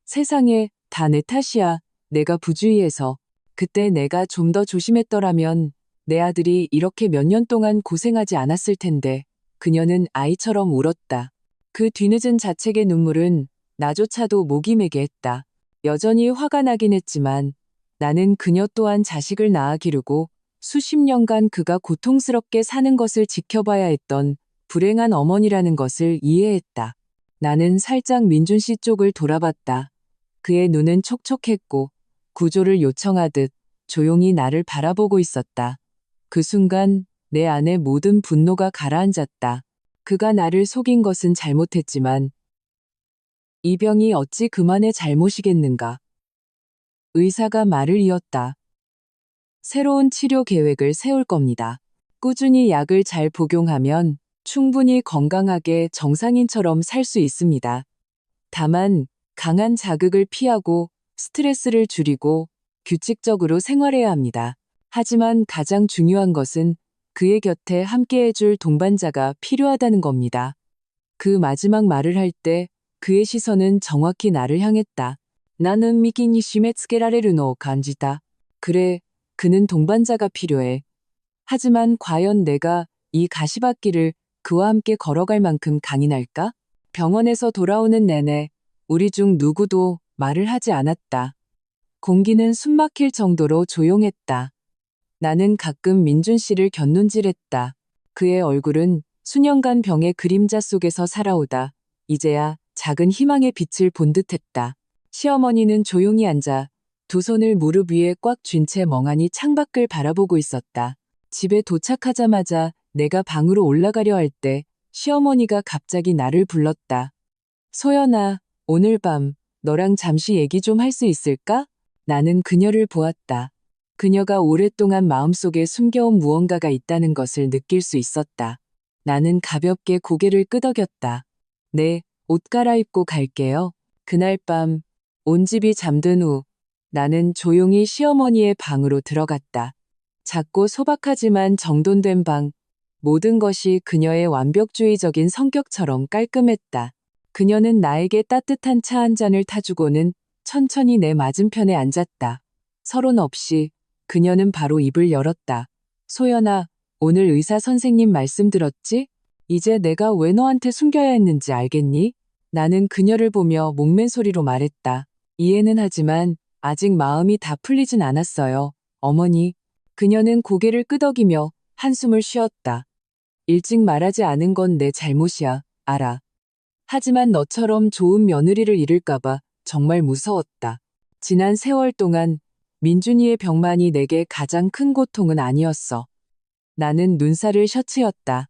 [SPEAKER 1] 세상에, 다 내 탓이야. 내가 부주의해서. 그때 내가 좀 더 조심했더라면 내 아들이 이렇게 몇 년 동안 고생하지 않았을 텐데. 그녀는 아이처럼 울었다. 그 뒤늦은 자책의 눈물은 나조차도 목이 메게 했다. 여전히 화가 나긴 했지만 나는 그녀 또한 자식을 낳아 기르고 수십 년간 그가 고통스럽게 사는 것을 지켜봐야 했던 불행한 어머니라는 것을 이해했다. 나는 살짝 민준 씨 쪽을 돌아봤다. 그의 눈은 촉촉했고 구조를 요청하듯 조용히 나를 바라보고 있었다. 그 순간 내 안의 모든 분노가 가라앉았다. 그가 나를 속인 것은 잘못했지만 이 병이 어찌 그만의 잘못이겠는가. 의사가 말을 이었다. 새로운 치료 계획을 세울 겁니다. 꾸준히 약을 잘 복용하면 충분히 건강하게 정상인처럼 살 수 있습니다. 다만 강한 자극을 피하고 스트레스를 줄이고 규칙적으로 생활해야 합니다. 하지만 가장 중요한 것은 그의 곁에 함께해줄 동반자가 필요하다는 겁니다. 그 마지막 말을 할 때 그의 시선은 정확히 나를 향했다. 나는 미끼니 시메츠게라레르노 간지다. 그래, 그는 동반자가 필요해. 하지만 과연 내가 이 가시밭길을 그와 함께 걸어갈 만큼 강인할까? 병원에서 돌아오는 내내 우리 중 누구도 말을 하지 않았다. 공기는 숨막힐 정도로 조용했다. 나는 가끔 민준 씨를 곁눈질했다. 그의 얼굴은 수년간 병의 그림자 속에서 살아오다 이제야 작은 희망의 빛을 본 듯했다. 시어머니는 조용히 앉아 두 손을 무릎 위에 꽉 쥔 채 멍하니 창밖을 바라보고 있었다. 집에 도착하자마자 내가 방으로 올라가려 할 때 시어머니가 갑자기 나를 불렀다. 소연아, 오늘 밤 너랑 잠시 얘기 좀 할 수 있을까? 나는 그녀를 보았다. 그녀가 오랫동안 마음속에 숨겨온 무언가가 있다는 것을 느낄 수 있었다. 나는 가볍게 고개를 끄덕였다. 네, 옷 갈아입고 갈게요. 그날 밤, 온 집이 잠든 후 나는 조용히 시어머니의 방으로 들어갔다. 작고 소박하지만 정돈된 방, 모든 것이 그녀의 완벽주의적인 성격처럼 깔끔했다. 그녀는 나에게 따뜻한 차 한 잔을 타주고는 천천히 내 맞은편에 앉았다. 서론 없이 그녀는 바로 입을 열었다. 소연아, 오늘 의사 선생님 말씀 들었지? 이제 내가 왜 너한테 숨겨야 했는지 알겠니? 나는 그녀를 보며 목맨 소리로 말했다. 이해는 하지만 아직 마음이 다 풀리진 않았어요. 어머니. 그녀는 고개를 끄덕이며 한숨을 쉬었다. 일찍 말하지 않은 건 내 잘못이야. 알아. 하지만 너처럼 좋은 며느리를 잃을까봐 정말 무서웠다. 지난 세월 동안 민준이의 병만이 내게 가장 큰 고통은 아니었어. 나는 눈살을 셔츠였다.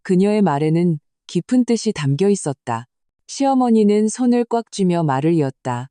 [SPEAKER 1] 그녀의 말에는 깊은 뜻이 담겨 있었다. 시어머니는 손을 꽉 쥐며 말을 이었다.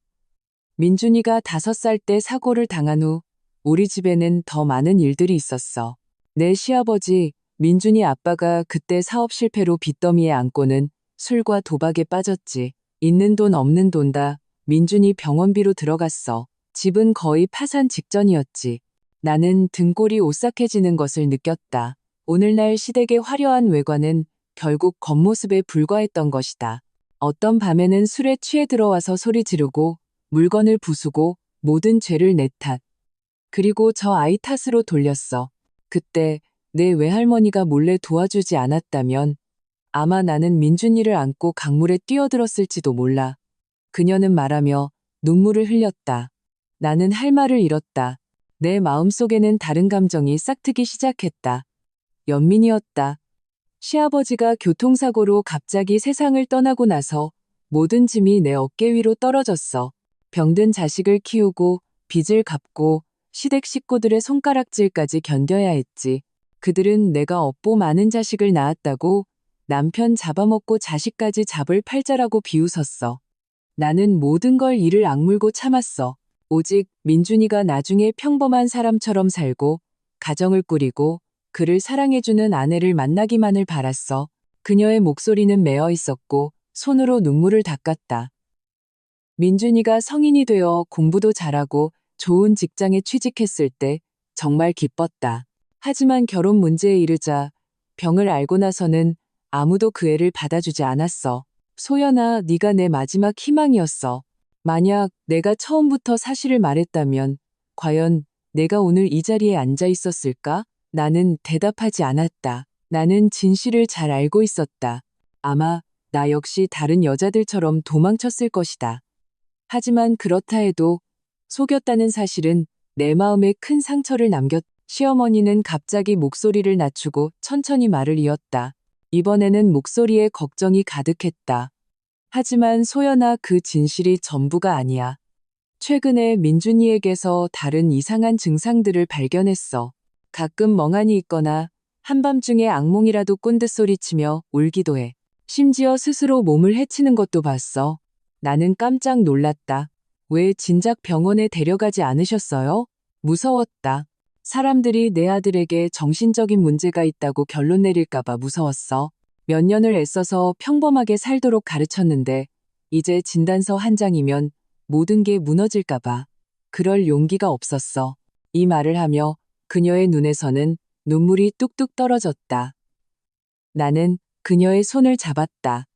[SPEAKER 1] 민준이가 5살 때 사고를 당한 후 우리 집에는 더 많은 일들이 있었어. 내 시아버지, 민준이 아빠가 그때 사업 실패로 빚더미에 안고는 술과 도박에 빠졌지. 있는 돈 없는 돈 다 민준이 병원비로 들어갔어. 집은 거의 파산 직전이었지. 나는 등골이 오싹해지는 것을 느꼈다. 오늘날 시댁의 화려한 외관은 결국 겉모습에 불과했던 것이다. 어떤 밤에는 술에 취해 들어와서 소리 지르고 물건을 부수고 모든 죄를 내 탓. 그리고 저 아이 탓으로 돌렸어. 그때 내 외할머니가 몰래 도와주지 않았다면 아마 나는 민준이를 안고 강물에 뛰어들었을지도 몰라. 그녀는 말하며 눈물을 흘렸다. 나는 할 말을 잃었다. 내 마음속에는 다른 감정이 싹트기 시작했다. 연민이었다. 시아버지가 교통사고로 갑자기 세상을 떠나고 나서 모든 짐이 내 어깨 위로 떨어졌어. 병든 자식을 키우고 빚을 갚고 시댁 식구들의 손가락질까지 견뎌야 했지. 그들은 내가 업보 많은 자식을 낳았다고 남편 잡아먹고 자식까지 잡을 팔자라고 비웃었어. 나는 모든 걸 이를 악물고 참았어. 오직 민준이가 나중에 평범한 사람처럼 살고 가정을 꾸리고 그를 사랑해주는 아내를 만나기만을 바랐어. 그녀의 목소리는 메어 있었고 손으로 눈물을 닦았다. 민준이가 성인이 되어 공부도 잘하고 좋은 직장에 취직했을 때 정말 기뻤다. 하지만 결혼 문제에 이르자 병을 앓고 나서는 아무도 그 애를 받아주지 않았어. 소연아, 네가 내 마지막 희망이었어. 만약 내가 처음부터 사실을 말했다면 과연 내가 오늘 이 자리에 앉아 있었을까? 나는 대답하지 않았다. 나는 진실을 잘 알고 있었다. 아마 나 역시 다른 여자들처럼 도망쳤을 것이다. 하지만 그렇다 해도 속였다는 사실은 내 마음에 큰 상처를 남겼다. 시어머니는 갑자기 목소리를 낮추고 천천히 말을 이었다. 이번에는 목소리에 걱정이 가득했다. 하지만 소연아, 그 진실이 전부가 아니야. 최근에 민준이에게서 다른 이상한 증상들을 발견했어. 가끔 멍하니 있거나 한밤중에 악몽이라도 꾼 듯 소리치며 울기도 해. 심지어 스스로 몸을 해치는 것도 봤어. 나는 깜짝 놀랐다. 왜 진작 병원에 데려가지 않으셨어요? 무서웠다. 사람들이 내 아들에게 정신적인 문제가 있다고 결론 내릴까봐 무서웠어. 몇 년을 애써서 평범하게 살도록 가르쳤는데 이제 진단서 한 장이면 모든 게 무너질까봐 그럴 용기가 없었어. 이 말을 하며 그녀의 눈에서는 눈물이 뚝뚝 떨어졌다. 나는 그녀의 손을 잡았다.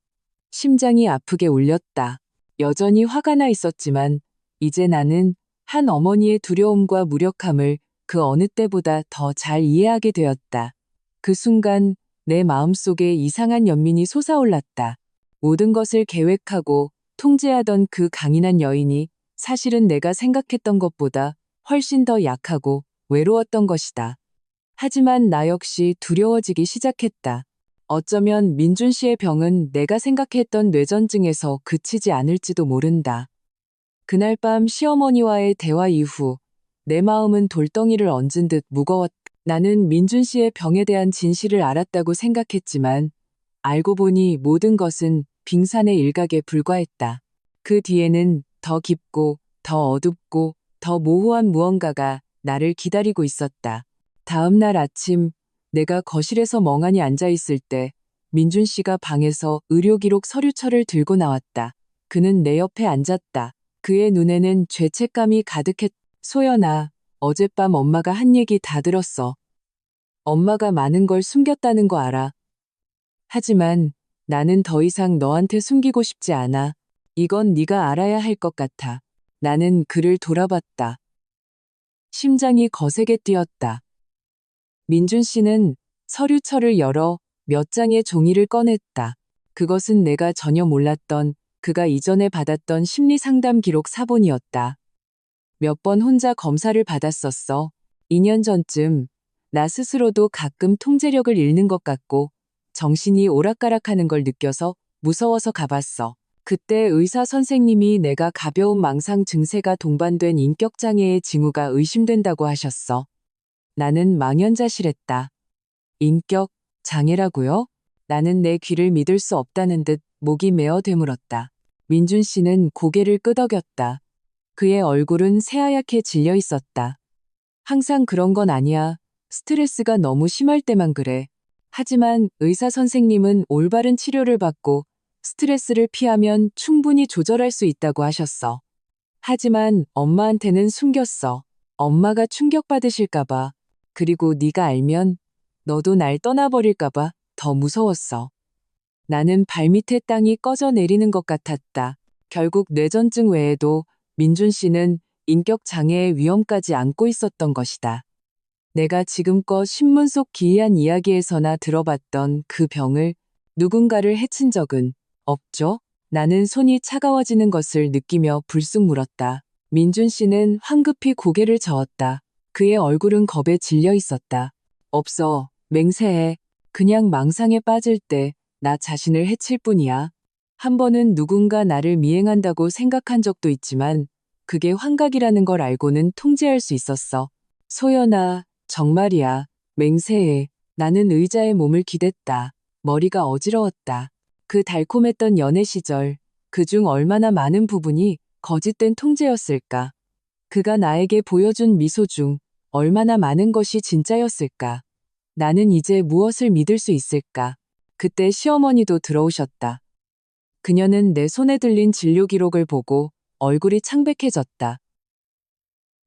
[SPEAKER 1] 심장이 아프게 울렸다. 여전히 화가 나 있었지만 이제 나는 한 어머니의 두려움과 무력함을 그 어느 때보다 더 잘 이해하게 되었다. 그 순간 내 마음속에 이상한 연민이 솟아올랐다. 모든 것을 계획하고 통제하던 그 강인한 여인이 사실은 내가 생각했던 것보다 훨씬 더 약하고 외로웠던 것이다. 하지만 나 역시 두려워지기 시작했다. 어쩌면 민준 씨의 병은 내가 생각했던 뇌전증에서 그치지 않을지도 모른다. 그날 밤 시어머니와의 대화 이후 내 마음은 돌덩이를 얹은 듯 무거웠다. 나는 민준 씨의 병에 대한 진실을 알았다고 생각했지만 알고 보니 모든 것은 빙산의 일각에 불과했다. 그 뒤에는 더 깊고 더 어둡고 더 모호한 무언가가 나를 기다리고 있었다. 다음 날 아침 내가 거실에서 멍하니 앉아 있을 때 민준 씨가 방에서 의료기록 서류철을 들고 나왔다. 그는 내 옆에 앉았다. 그의 눈에는 죄책감이 가득했다. 소연아, 어젯밤 엄마가 한 얘기 다 들었어. 엄마가 많은 걸 숨겼다는 거 알아. 하지만 나는 더 이상 너한테 숨기고 싶지 않아. 이건 네가 알아야 할 것 같아. 나는 그를 돌아봤다. 심장이 거세게 뛰었다. 민준 씨는 서류철을 열어 몇 장의 종이를 꺼냈다. 그것은 내가 전혀 몰랐던 그가 이전에 받았던 심리상담 기록 사본이었다. 몇 번 혼자 검사를 받았었어. 2년 전쯤 나 스스로도 가끔 통제력을 잃는 것 같고 정신이 오락가락하는 걸 느껴서 무서워서 가봤어. 그때 의사 선생님이 내가 가벼운 망상 증세가 동반된 인격장애의 징후가 의심된다고 하셨어. 나는 망연자실했다. 인격 장애라고요? 나는 내 귀를 믿을 수 없다는 듯 목이 메어 되물었다. 민준 씨는 고개를 끄덕였다. 그의 얼굴은 새하얗게 질려 있었다. 항상 그런 건 아니야. 스트레스가 너무 심할 때만 그래. 하지만 의사 선생님은 올바른 치료를 받고 스트레스를 피하면 충분히 조절할 수 있다고 하셨어. 하지만 엄마한테는 숨겼어. 엄마가 충격받으실까봐. 그리고 네가 알면 너도 날 떠나버릴까봐 더 무서웠어. 나는 발밑에 땅이 꺼져 내리는 것 같았다. 결국 뇌전증 외에도 민준 씨는 인격 장애의 위험까지 안고 있었던 것이다. 내가 지금껏 신문 속 기이한 이야기에서나 들어봤던 그 병을 누군가를 해친 적은 없죠? 나는 손이 차가워지는 것을 느끼며 불쑥 물었다. 민준 씨는 황급히 고개를 저었다. 그의 얼굴은 겁에 질려 있었다. 없어. 맹세해. 그냥 망상에 빠질 때 나 자신을 해칠 뿐이야. 한 번은 누군가 나를 미행한다고 생각한 적도 있지만 그게 환각이라는 걸 알고는 통제할 수 있었어. 소연아, 정말이야. 맹세해. 나는 의자에 몸을 기댔다. 머리가 어지러웠다. 그 달콤했던 연애 시절, 그중 얼마나 많은 부분이 거짓된 통제였을까. 그가 나에게 보여준 미소 중 얼마나 많은 것이 진짜였을까. 나는 이제 무엇을 믿을 수 있을까. 그때 시어머니도 들어오셨다. 그녀는 내 손에 들린 진료 기록을 보고 얼굴이 창백해졌다.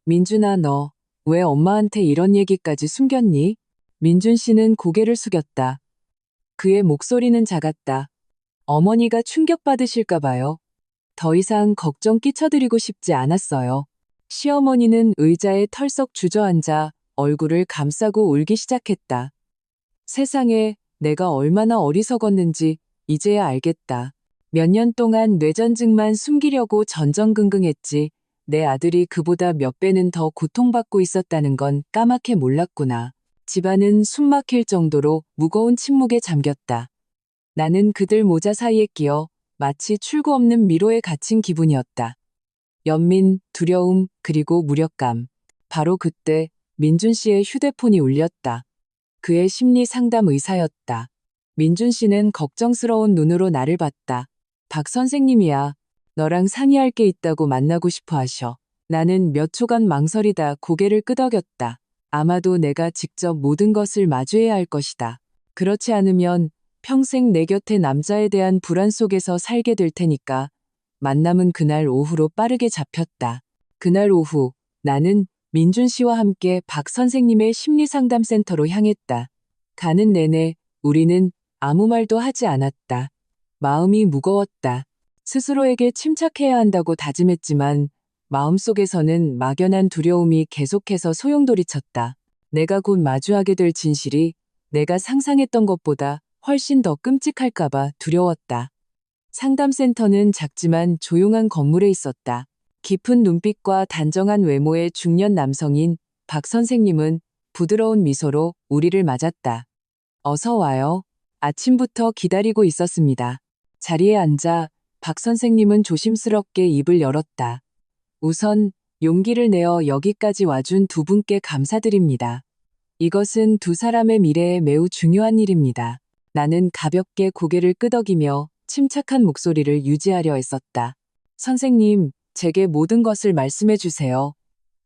[SPEAKER 1] 민준아, 너 왜 엄마한테 이런 얘기까지 숨겼니? 민준 씨는 고개를 숙였다. 그의 목소리는 작았다. 어머니가 충격받으실까 봐요. 더 이상 걱정 끼쳐드리고 싶지 않았어요. 시어머니는 의자에 털썩 주저앉아 얼굴을 감싸고 울기 시작했다. 세상에, 내가 얼마나 어리석었는지 이제야 알겠다. 몇 년 동안 뇌전증만 숨기려고 전전긍긍했지. 내 아들이 그보다 몇 배는 더 고통받고 있었다는 건 까맣게 몰랐구나. 집안은 숨막힐 정도로 무거운 침묵에 잠겼다. 나는 그들 모자 사이에 끼어 마치 출구 없는 미로에 갇힌 기분이었다. 연민, 두려움, 그리고 무력감. 바로 그때 민준 씨의 휴대폰이 울렸다. 그의 심리 상담 의사였다. 민준 씨는 걱정스러운 눈으로 나를 봤다. 박 선생님이야. 너랑 상의할 게 있다고 만나고 싶어 하셔. 나는 몇 초간 망설이다 고개를 끄덕였다. 아마도 내가 직접 모든 것을 마주해야 할 것이다. 그렇지 않으면 평생 내 곁에 남자에 대한 불안 속에서 살게 될 테니까. 만남은 그날 오후로 빠르게 잡혔다. 그날 오후 나는 민준 씨와 함께 박 선생님의 심리상담센터로 향했다. 가는 내내 우리는 아무 말도 하지 않았다. 마음이 무거웠다. 스스로에게 침착해야 한다고 다짐했지만 마음속에서는 막연한 두려움이 계속해서 소용돌이쳤다. 내가 곧 마주하게 될 진실이 내가 상상했던 것보다 훨씬 더 끔찍할까봐 두려웠다. 상담센터는 작지만 조용한 건물에 있었다. 깊은 눈빛과 단정한 외모의 중년 남성인 박 선생님은 부드러운 미소로 우리를 맞았다. 어서 와요. 아침부터 기다리고 있었습니다. 자리에 앉아 박 선생님은 조심스럽게 입을 열었다. 우선 용기를 내어 여기까지 와준 두 분께 감사드립니다. 이것은 두 사람의 미래에 매우 중요한 일입니다. 나는 가볍게 고개를 끄덕이며 침착한 목소리를 유지하려 했었다. 선생님, 제게 모든 것을 말씀해 주세요.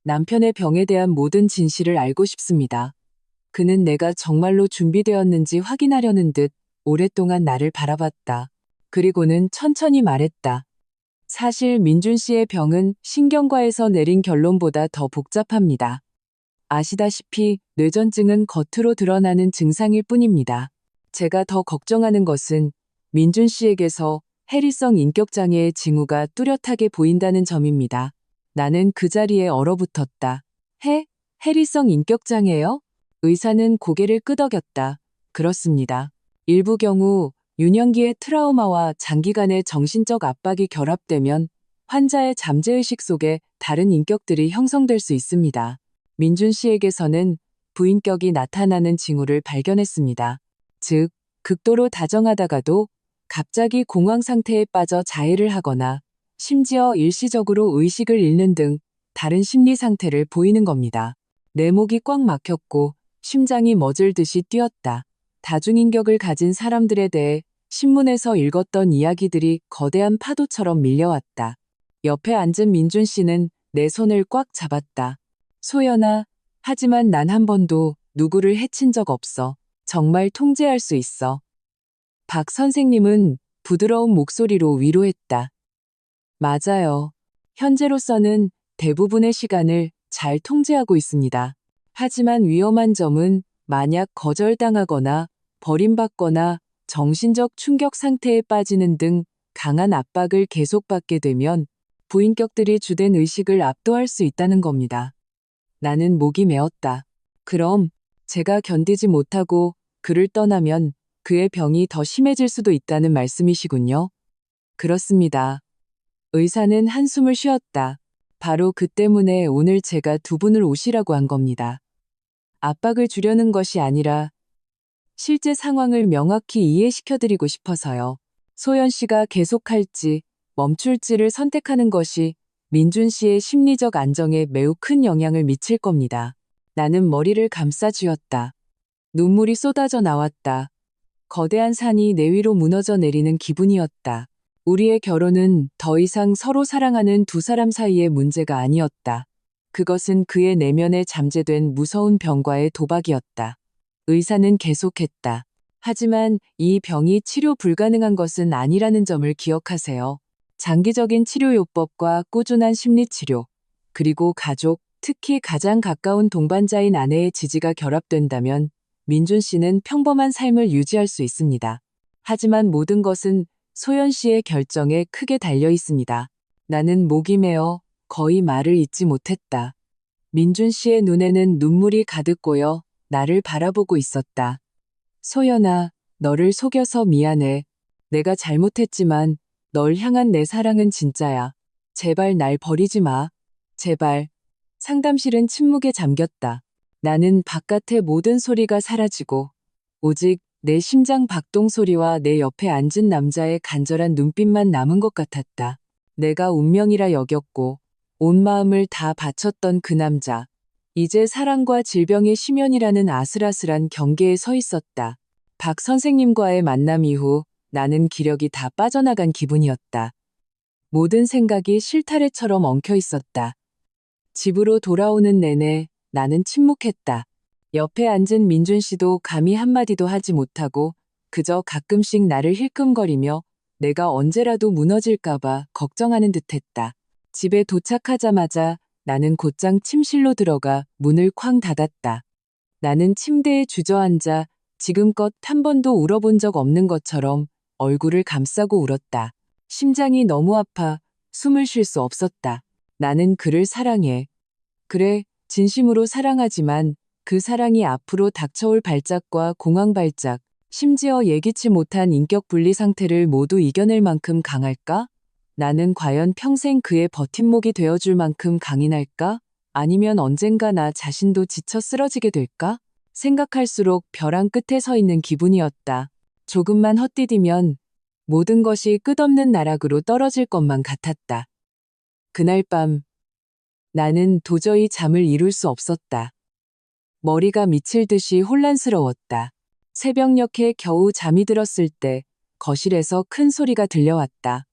[SPEAKER 1] 남편의 병에 대한 모든 진실을 알고 싶습니다. 그는 내가 정말로 준비되었는지 확인하려는 듯 오랫동안 나를 바라봤다. 그리고는 천천히 말했다. 사실 민준 씨의 병은 신경과에서 내린 결론보다 더 복잡합니다. 아시다시피 뇌전증은 겉으로 드러나는 증상일 뿐입니다. 제가 더 걱정하는 것은 민준 씨에게서 해리성 인격장애의 징후가 뚜렷하게 보인다는 점입니다. 나는 그 자리에 얼어붙었다. 해리성 인격장애요? 의사는 고개를 끄덕였다. 그렇습니다. 일부 경우 유년기의 트라우마와 장기간의 정신적 압박이 결합되면 환자의 잠재의식 속에 다른 인격들이 형성될 수 있습니다. 민준 씨에게서는 부인격이 나타나는 징후를 발견했습니다. 즉, 극도로 다정하다가도 갑자기 공황 상태에 빠져 자해를 하거나 심지어 일시적으로 의식을 잃는 등 다른 심리 상태를 보이는 겁니다. 내 목이 꽉 막혔고 심장이 멎을 듯이 뛰었다. 다중인격을 가진 사람들에 대해 신문에서 읽었던 이야기들이 거대한 파도처럼 밀려왔다. 옆에 앉은 민준 씨는 내 손을 꽉 잡았다. 소연아, 하지만 난 한 번도 누구를 해친 적 없어. 정말 통제할 수 있어. 박 선생님은 부드러운 목소리로 위로했다. 맞아요. 현재로서는 대부분의 시간을 잘 통제하고 있습니다. 하지만 위험한 점은 만약 거절당하거나 버림받거나 정신적 충격 상태에 빠지는 등 강한 압박을 계속받게 되면 부인격들이 주된 의식을 압도할 수 있다는 겁니다. 나는 목이 메었다. 그럼 제가 견디지 못하고 그를 떠나면 그의 병이 더 심해질 수도 있다는 말씀이시군요. 그렇습니다. 의사는 한숨을 쉬었다. 바로 그 때문에 오늘 제가 두 분을 오시라고 한 겁니다. 압박을 주려는 것이 아니라 실제 상황을 명확히 이해시켜드리고 싶어서요. 소연 씨가 계속할지 멈출지를 선택하는 것이 민준 씨의 심리적 안정에 매우 큰 영향을 미칠 겁니다. 나는 머리를 감싸 쥐었다. 눈물이 쏟아져 나왔다. 거대한 산이 내 위로 무너져 내리는 기분이었다. 우리의 결혼은 더 이상 서로 사랑하는 두 사람 사이의 문제가 아니었다. 그것은 그의 내면에 잠재된 무서운 병과의 도박이었다. 의사는 계속했다. 하지만 이 병이 치료 불가능한 것은 아니라는 점을 기억하세요. 장기적인 치료요법과 꾸준한 심리치료, 그리고 가족, 특히 가장 가까운 동반자인 아내의 지지가 결합된다면 민준 씨는 평범한 삶을 유지할 수 있습니다. 하지만 모든 것은 소연 씨의 결정에 크게 달려 있습니다. 나는 목이 메어 거의 말을 잇지 못했다. 민준 씨의 눈에는 눈물이 가득 고여 나를 바라보고 있었다. 소연아, 너를 속여서 미안해. 내가 잘못했지만 널 향한 내 사랑은 진짜야. 제발 날 버리지 마. 제발. 상담실은 침묵에 잠겼다. 나는 바깥의 모든 소리가 사라지고 오직 내 심장 박동 소리와 내 옆에 앉은 남자의 간절한 눈빛만 남은 것 같았다. 내가 운명이라 여겼고 온 마음을 다 바쳤던 그 남자. 이제 사랑과 질병의 심연이라는 아슬아슬한 경계에 서 있었다. 박 선생님과의 만남 이후 나는 기력이 다 빠져나간 기분이었다. 모든 생각이 실타래처럼 엉켜 있었다. 집으로 돌아오는 내내 나는 침묵했다. 옆에 앉은 민준 씨도 감히 한마디도 하지 못하고 그저 가끔씩 나를 힐끔거리며 내가 언제라도 무너질까봐 걱정하는 듯했다. 집에 도착하자마자 나는 곧장 침실로 들어가 문을 쾅 닫았다. 나는 침대에 주저앉아 지금껏 한 번도 울어본 적 없는 것처럼 얼굴을 감싸고 울었다. 심장이 너무 아파 숨을 쉴 수 없었다. 나는 그를 사랑해. 그래, 진심으로 사랑하지만 그 사랑이 앞으로 닥쳐올 발작과 공황 발작, 심지어 예기치 못한 인격 분리 상태를 모두 이겨낼 만큼 강할까? 나는 과연 평생 그의 버팀목이 되어줄 만큼 강인할까? 아니면 언젠가 나 자신도 지쳐 쓰러지게 될까? 생각할수록 벼랑 끝에 서 있는 기분이었다. 조금만 헛디디면 모든 것이 끝없는 나락으로 떨어질 것만 같았다. 그날 밤 나는 도저히 잠을 이룰 수 없었다. 머리가 미칠 듯이 혼란스러웠다. 새벽녘에 겨우 잠이 들었을 때 거실에서 큰 소리가 들려왔다.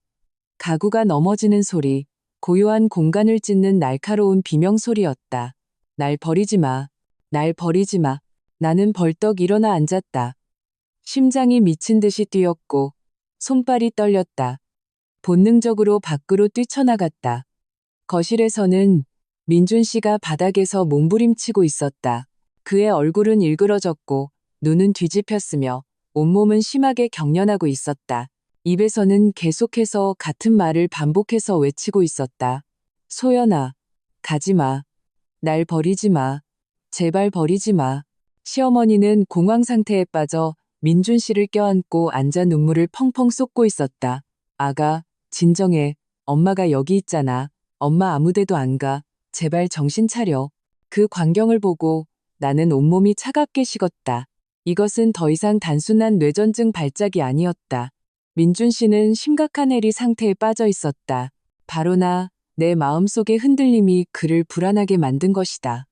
[SPEAKER 1] 가구가 넘어지는 소리, 고요한 공간을 찢는 날카로운 비명소리였다. 날 버리지 마. 날 버리지 마. 나는 벌떡 일어나 앉았다. 심장이 미친 듯이 뛰었고 손발이 떨렸다. 본능적으로 밖으로 뛰쳐나갔다. 거실에서는 민준 씨가 바닥에서 몸부림치고 있었다. 그의 얼굴은 일그러졌고 눈은 뒤집혔으며 온몸은 심하게 경련하고 있었다. 입에서는 계속해서 같은 말을 반복해서 외치고 있었다. 소연아, 가지 마. 날 버리지 마. 제발 버리지 마. 시어머니는 공황 상태에 빠져 민준 씨를 껴안고 앉아 눈물을 펑펑 쏟고 있었다. 아가, 진정해. 엄마가 여기 있잖아. 엄마 아무데도 안 가. 제발 정신 차려. 그 광경을 보고 나는 온몸이 차갑게 식었다. 이것은 더 이상 단순한 뇌전증 발작이 아니었다. 민준 씨는 심각한 해리 상태에 빠져 있었다. 바로 내 마음속의 흔들림이 그를 불안하게 만든 것이다.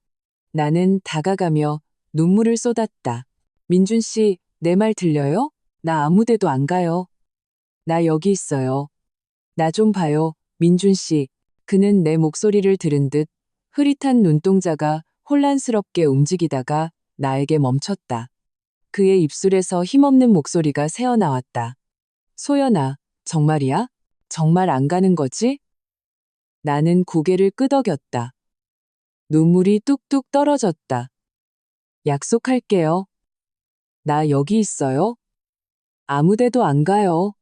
[SPEAKER 1] 나는 다가가며 눈물을 쏟았다. 민준 씨, 내 말 들려요? 나 아무 데도 안 가요. 나 여기 있어요. 나 좀 봐요, 민준 씨. 그는 내 목소리를 들은 듯 흐릿한 눈동자가 혼란스럽게 움직이다가 나에게 멈췄다. 그의 입술에서 힘없는 목소리가 새어나왔다. 소연아, 정말이야? 정말 안 가는 거지? 나는 고개를 끄덕였다. 눈물이 뚝뚝 떨어졌다. 약속할게요. 나 여기 있어요. 아무 데도 안 가요.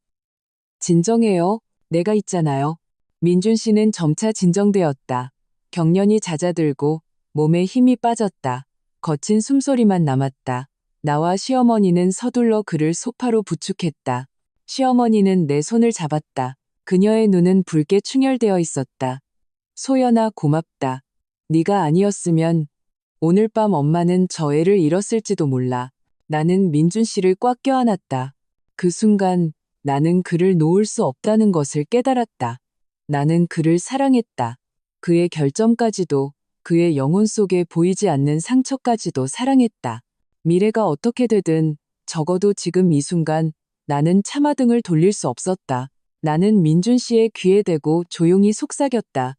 [SPEAKER 1] 진정해요. 내가 있잖아요. 민준 씨는 점차 진정되었다. 경련이 잦아들고 몸에 힘이 빠졌다. 거친 숨소리만 남았다. 나와 시어머니는 서둘러 그를 소파로 부축했다. 시어머니는 내 손을 잡았다. 그녀의 눈은 붉게 충혈되어 있었다. 소연아, 고맙다. 네가 아니었으면 오늘 밤 엄마는 저 애를 잃었을지도 몰라. 나는 민준 씨를 꽉 껴안았다. 그 순간 나는 그를 놓을 수 없다는 것을 깨달았다. 나는 그를 사랑했다. 그의 결점까지도, 그의 영혼 속에 보이지 않는 상처까지도 사랑했다. 미래가 어떻게 되든 적어도 지금 이 순간 나는 차마등을 돌릴 수 없었다. 나는 민준 씨의 귀에 대고 조용히 속삭였다.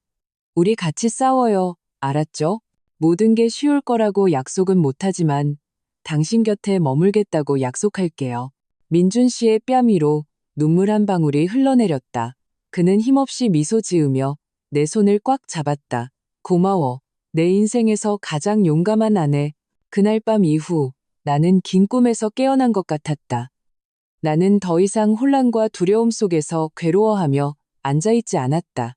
[SPEAKER 1] 우리 같이 싸워요. 알았죠? 모든 게 쉬울 거라고 약속은 못하지만 당신 곁에 머물겠다고 약속할게요. 민준 씨의 뺨 위로 눈물 한 방울이 흘러내렸다. 그는 힘없이 미소 지으며 내 손을 꽉 잡았다. 고마워. 내 인생에서 가장 용감한 아내. 그날 밤 이후 나는 긴 꿈에서 깨어난 것 같았다. 나는 더 이상 혼란과 두려움 속에서 괴로워하며 앉아있지 않았다.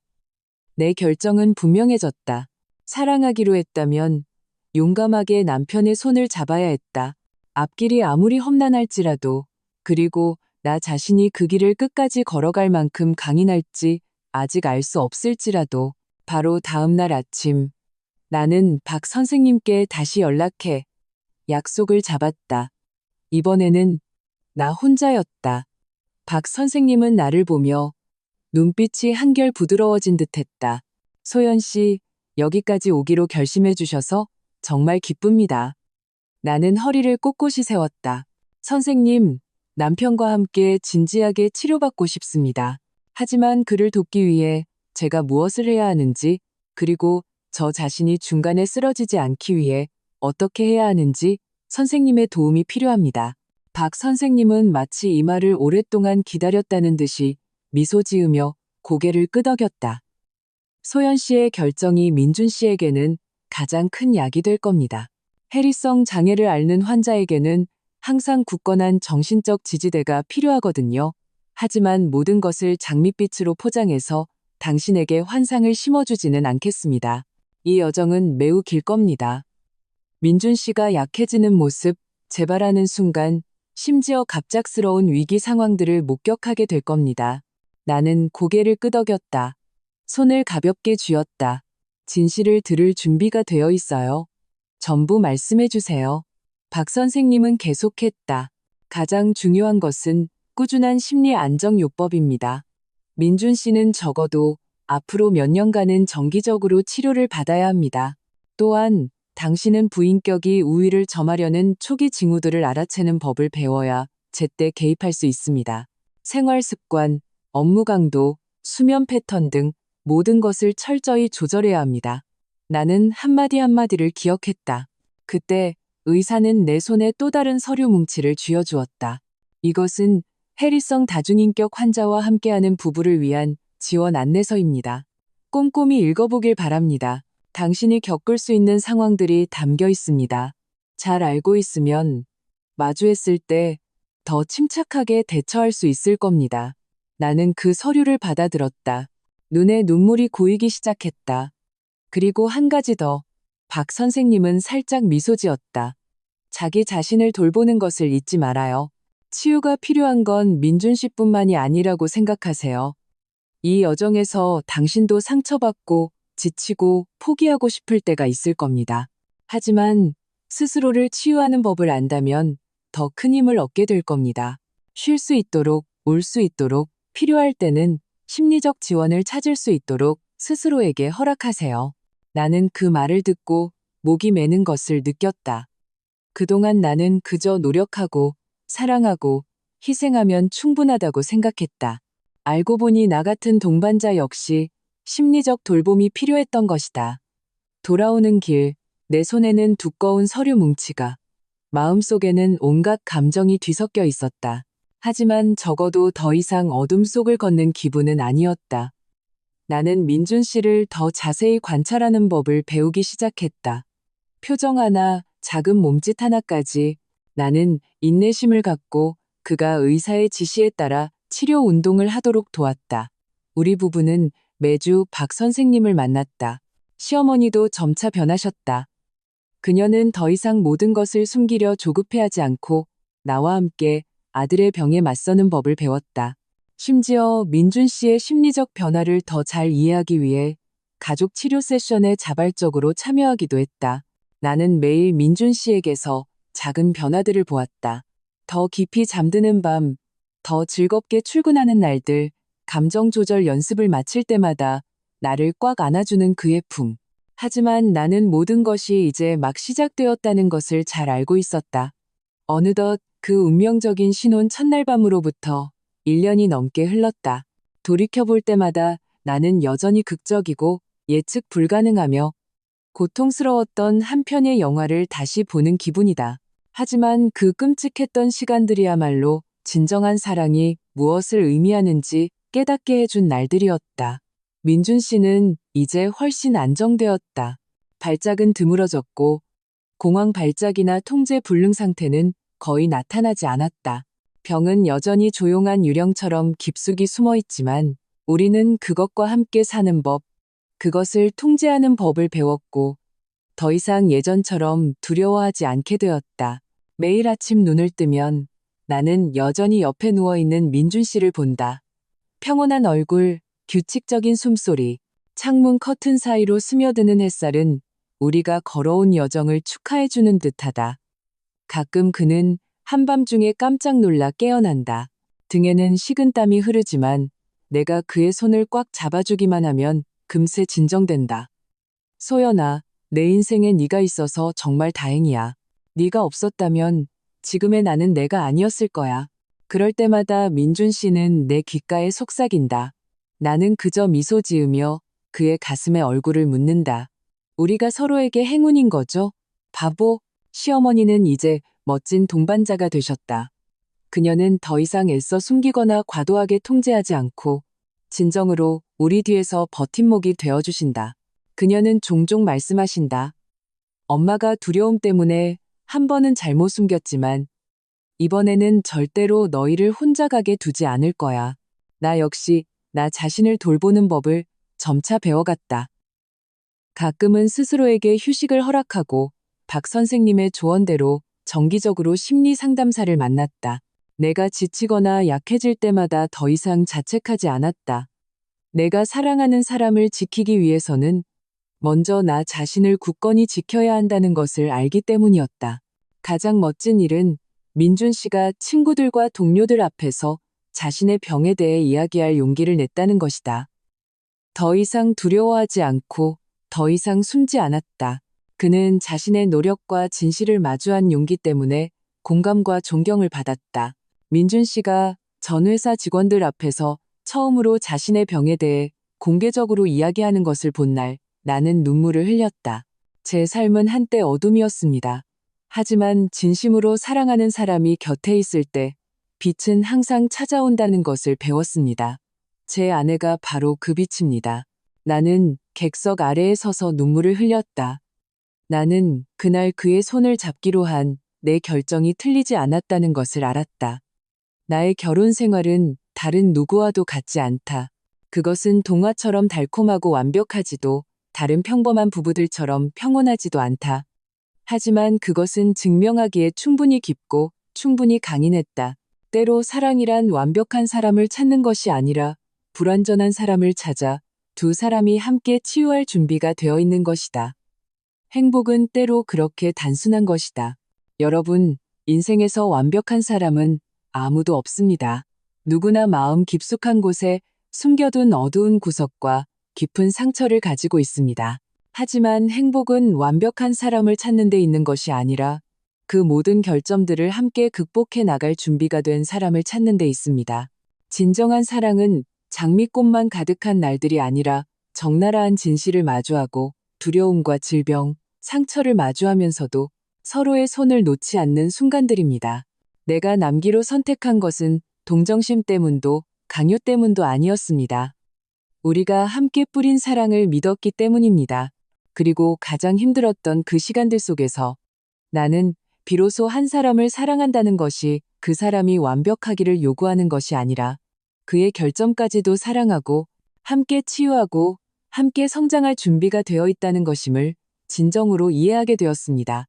[SPEAKER 1] 내 결정은 분명해졌다. 사랑하기로 했다면 용감하게 남편의 손을 잡아야 했다. 앞길이 아무리 험난할지라도, 그리고 나 자신이 그 길을 끝까지 걸어갈 만큼 강인할지 아직 알 수 없을지라도, 바로 다음 날 아침 나는 박 선생님께 다시 연락해 약속을 잡았다. 이번에는 나 혼자였다. 박 선생님은 나를 보며 눈빛이 한결 부드러워진 듯했다. 소연 씨, 여기까지 오기로 결심해 주셔서 정말 기쁩니다. 나는 허리를 꼿꼿이 세웠다. 선생님, 남편과 함께 진지하게 치료받고 싶습니다. 하지만 그를 돕기 위해 제가 무엇을 해야 하는지, 그리고 저 자신이 중간에 쓰러지지 않기 위해 어떻게 해야 하는지 선생님의 도움이 필요합니다. 박 선생님은 마치 이 말을 오랫동안 기다렸다는 듯이 미소 지으며 고개를 끄덕였다. 소연 씨의 결정이 민준 씨에게는 가장 큰 약이 될 겁니다. 해리성 장애를 앓는 환자에게는 항상 굳건한 정신적 지지대가 필요하거든요. 하지만 모든 것을 장밋빛으로 포장해서 당신에게 환상을 심어주지는 않겠습니다. 이 여정은 매우 길 겁니다. 민준 씨가 약해지는 모습, 재발하는 순간, 심지어 갑작스러운 위기 상황들을 목격하게 될 겁니다. 나는 고개를 끄덕였다. 손을 가볍게 쥐었다. 진실을 들을 준비가 되어 있어요. 전부 말씀해 주세요. 박 선생님은 계속했다. 가장 중요한 것은 꾸준한 심리 안정요법입니다. 민준 씨는 적어도 앞으로 몇 년간은 정기적으로 치료를 받아야 합니다. 또한 당신은 부인격이 우위를 점하려는 초기 징후들을 알아채는 법을 배워야 제때 개입할 수 있습니다. 생활 습관, 업무 강도, 수면 패턴 등 모든 것을 철저히 조절해야 합니다. 나는 한마디 한마디를 기억했다. 그때 의사는 내 손에 또 다른 서류 뭉치를 쥐어주었다. 이것은 해리성 다중인격 환자와 함께하는 부부를 위한 지원 안내서입니다. 꼼꼼히 읽어보길 바랍니다. 당신이 겪을 수 있는 상황들이 담겨 있습니다. 잘 알고 있으면 마주했을 때 더 침착하게 대처할 수 있을 겁니다. 나는 그 서류를 받아들었다. 눈에 눈물이 고이기 시작했다. 그리고 한 가지 더. 박 선생님은 살짝 미소 지었다. 자기 자신을 돌보는 것을 잊지 말아요. 치유가 필요한 건 민준 씨뿐만이 아니라고 생각하세요. 이 여정에서 당신도 상처받고 지치고 포기하고 싶을 때가 있을 겁니다. 하지만 스스로를 치유하는 법을 안다면 더 큰 힘을 얻게 될 겁니다. 쉴 수 있도록 올 수 있도록, 필요할 때는 심리적 지원을 찾을 수 있도록 스스로에게 허락하세요. 나는 그 말을 듣고 목이 메는 것을 느꼈다. 그동안 나는 그저 노력하고 사랑하고 희생하면 충분하다고 생각했다. 알고 보니 나 같은 동반자 역시 심리적 돌봄이 필요했던 것이다. 돌아오는 길, 내 손에는 두꺼운 서류 뭉치가, 마음속에는 온갖 감정이 뒤섞여 있었다. 하지만 적어도 더 이상 어둠 속을 걷는 기분은 아니었다. 나는 민준 씨를 더 자세히 관찰하는 법을 배우기 시작했다. 표정 하나, 작은 몸짓 하나까지 나는 인내심을 갖고 그가 의사의 지시에 따라 치료 운동을 하도록 도왔다. 우리 부부는 매주 박 선생님을 만났다. 시어머니도 점차 변하셨다. 그녀는 더 이상 모든 것을 숨기려 조급해하지 않고 나와 함께 아들의 병에 맞서는 법을 배웠다. 심지어 민준 씨의 심리적 변화를 더 잘 이해하기 위해 가족 치료 세션에 자발적으로 참여하기도 했다. 나는 매일 민준 씨에게서 작은 변화들을 보았다. 더 깊이 잠드는 밤, 더 즐겁게 출근하는 날들, 감정 조절 연습을 마칠 때마다 나를 꽉 안아주는 그의 품. 하지만 나는 모든 것이 이제 막 시작되었다는 것을 잘 알고 있었다. 어느덧 그 운명적인 신혼 첫날 밤으로부터 1년이 넘게 흘렀다. 돌이켜볼 때마다 나는 여전히 극적이고 예측 불가능하며 고통스러웠던 한 편의 영화를 다시 보는 기분이다. 하지만 그 끔찍했던 시간들이야말로 진정한 사랑이 무엇을 의미하는지 깨닫게 해준 날들이었다. 민준 씨는 이제 훨씬 안정되었다. 발작은 드물어졌고 공황 발작이나 통제 불능 상태는 거의 나타나지 않았다. 병은 여전히 조용한 유령처럼 깊숙이 숨어 있지만 우리는 그것과 함께 사는 법, 그것을 통제하는 법을 배웠고 더 이상 예전처럼 두려워하지 않게 되었다. 매일 아침 눈을 뜨면 나는 여전히 옆에 누워있는 민준 씨를 본다. 평온한 얼굴, 규칙적인 숨소리, 창문 커튼 사이로 스며드는 햇살은 우리가 걸어온 여정을 축하해주는 듯하다. 가끔 그는 한밤중에 깜짝 놀라 깨어난다. 등에는 식은땀이 흐르지만 내가 그의 손을 꽉 잡아주기만 하면 금세 진정된다. 소연아, 내 인생에 네가 있어서 정말 다행이야. 네가 없었다면 지금의 나는 내가 아니었을 거야. 그럴 때마다 민준 씨는 내 귓가에 속삭인다. 나는 그저 미소 지으며 그의 가슴에 얼굴을 묻는다. 우리가 서로에게 행운인 거죠? 바보, 시어머니는 이제 멋진 동반자가 되셨다. 그녀는 더 이상 애써 숨기거나 과도하게 통제하지 않고 진정으로 우리 뒤에서 버팀목이 되어주신다. 그녀는 종종 말씀하신다. 엄마가 두려움 때문에 한 번은 잘못 숨겼지만 이번에는 절대로 너희를 혼자 가게 두지 않을 거야. 나 역시 나 자신을 돌보는 법을 점차 배워갔다. 가끔은 스스로에게 휴식을 허락하고 박 선생님의 조언대로 정기적으로 심리 상담사를 만났다. 내가 지치거나 약해질 때마다 더 이상 자책하지 않았다. 내가 사랑하는 사람을 지키기 위해서는 먼저 나 자신을 굳건히 지켜야 한다는 것을 알기 때문이었다. 가장 멋진 일은 민준 씨가 친구들과 동료들 앞에서 자신의 병에 대해 이야기할 용기를 냈다는 것이다. 더 이상 두려워하지 않고 더 이상 숨지 않았다. 그는 자신의 노력과 진실을 마주한 용기 때문에 공감과 존경을 받았다. 민준 씨가 전 회사 직원들 앞에서 처음으로 자신의 병에 대해 공개적으로 이야기하는 것을 본 날 나는 눈물을 흘렸다. 제 삶은 한때 어둠이었습니다. 하지만 진심으로 사랑하는 사람이 곁에 있을 때 빛은 항상 찾아온다는 것을 배웠습니다. 제 아내가 바로 그 빛입니다. 나는 객석 아래에 서서 눈물을 흘렸다. 나는 그날 그의 손을 잡기로 한 내 결정이 틀리지 않았다는 것을 알았다. 나의 결혼 생활은 다른 누구와도 같지 않다. 그것은 동화처럼 달콤하고 완벽하지도 다른 평범한 부부들처럼 평온하지도 않다. 하지만 그것은 증명하기에 충분히 깊고 충분히 강인했다. 때로 사랑이란 완벽한 사람을 찾는 것이 아니라 불완전한 사람을 찾아 두 사람이 함께 치유할 준비가 되어 있는 것이다. 행복은 때로 그렇게 단순한 것이다. 여러분, 인생에서 완벽한 사람은 아무도 없습니다. 누구나 마음 깊숙한 곳에 숨겨둔 어두운 구석과 깊은 상처를 가지고 있습니다. 하지만 행복은 완벽한 사람을 찾는 데 있는 것이 아니라 그 모든 결점들을 함께 극복해 나갈 준비가 된 사람을 찾는 데 있습니다. 진정한 사랑은 장미꽃만 가득한 날들이 아니라 적나라한 진실을 마주하고 두려움과 질병, 상처를 마주하면서도 서로의 손을 놓지 않는 순간들입니다. 내가 남기로 선택한 것은 동정심 때문도 강요 때문도 아니었습니다. 우리가 함께 뿌린 사랑을 믿었기 때문입니다. 그리고 가장 힘들었던 그 시간들 속에서 나는 비로소 한 사람을 사랑한다는 것이 그 사람이 완벽하기를 요구하는 것이 아니라 그의 결점까지도 사랑하고 함께 치유하고 함께 성장할 준비가 되어 있다는 것임을 진정으로 이해하게 되었습니다.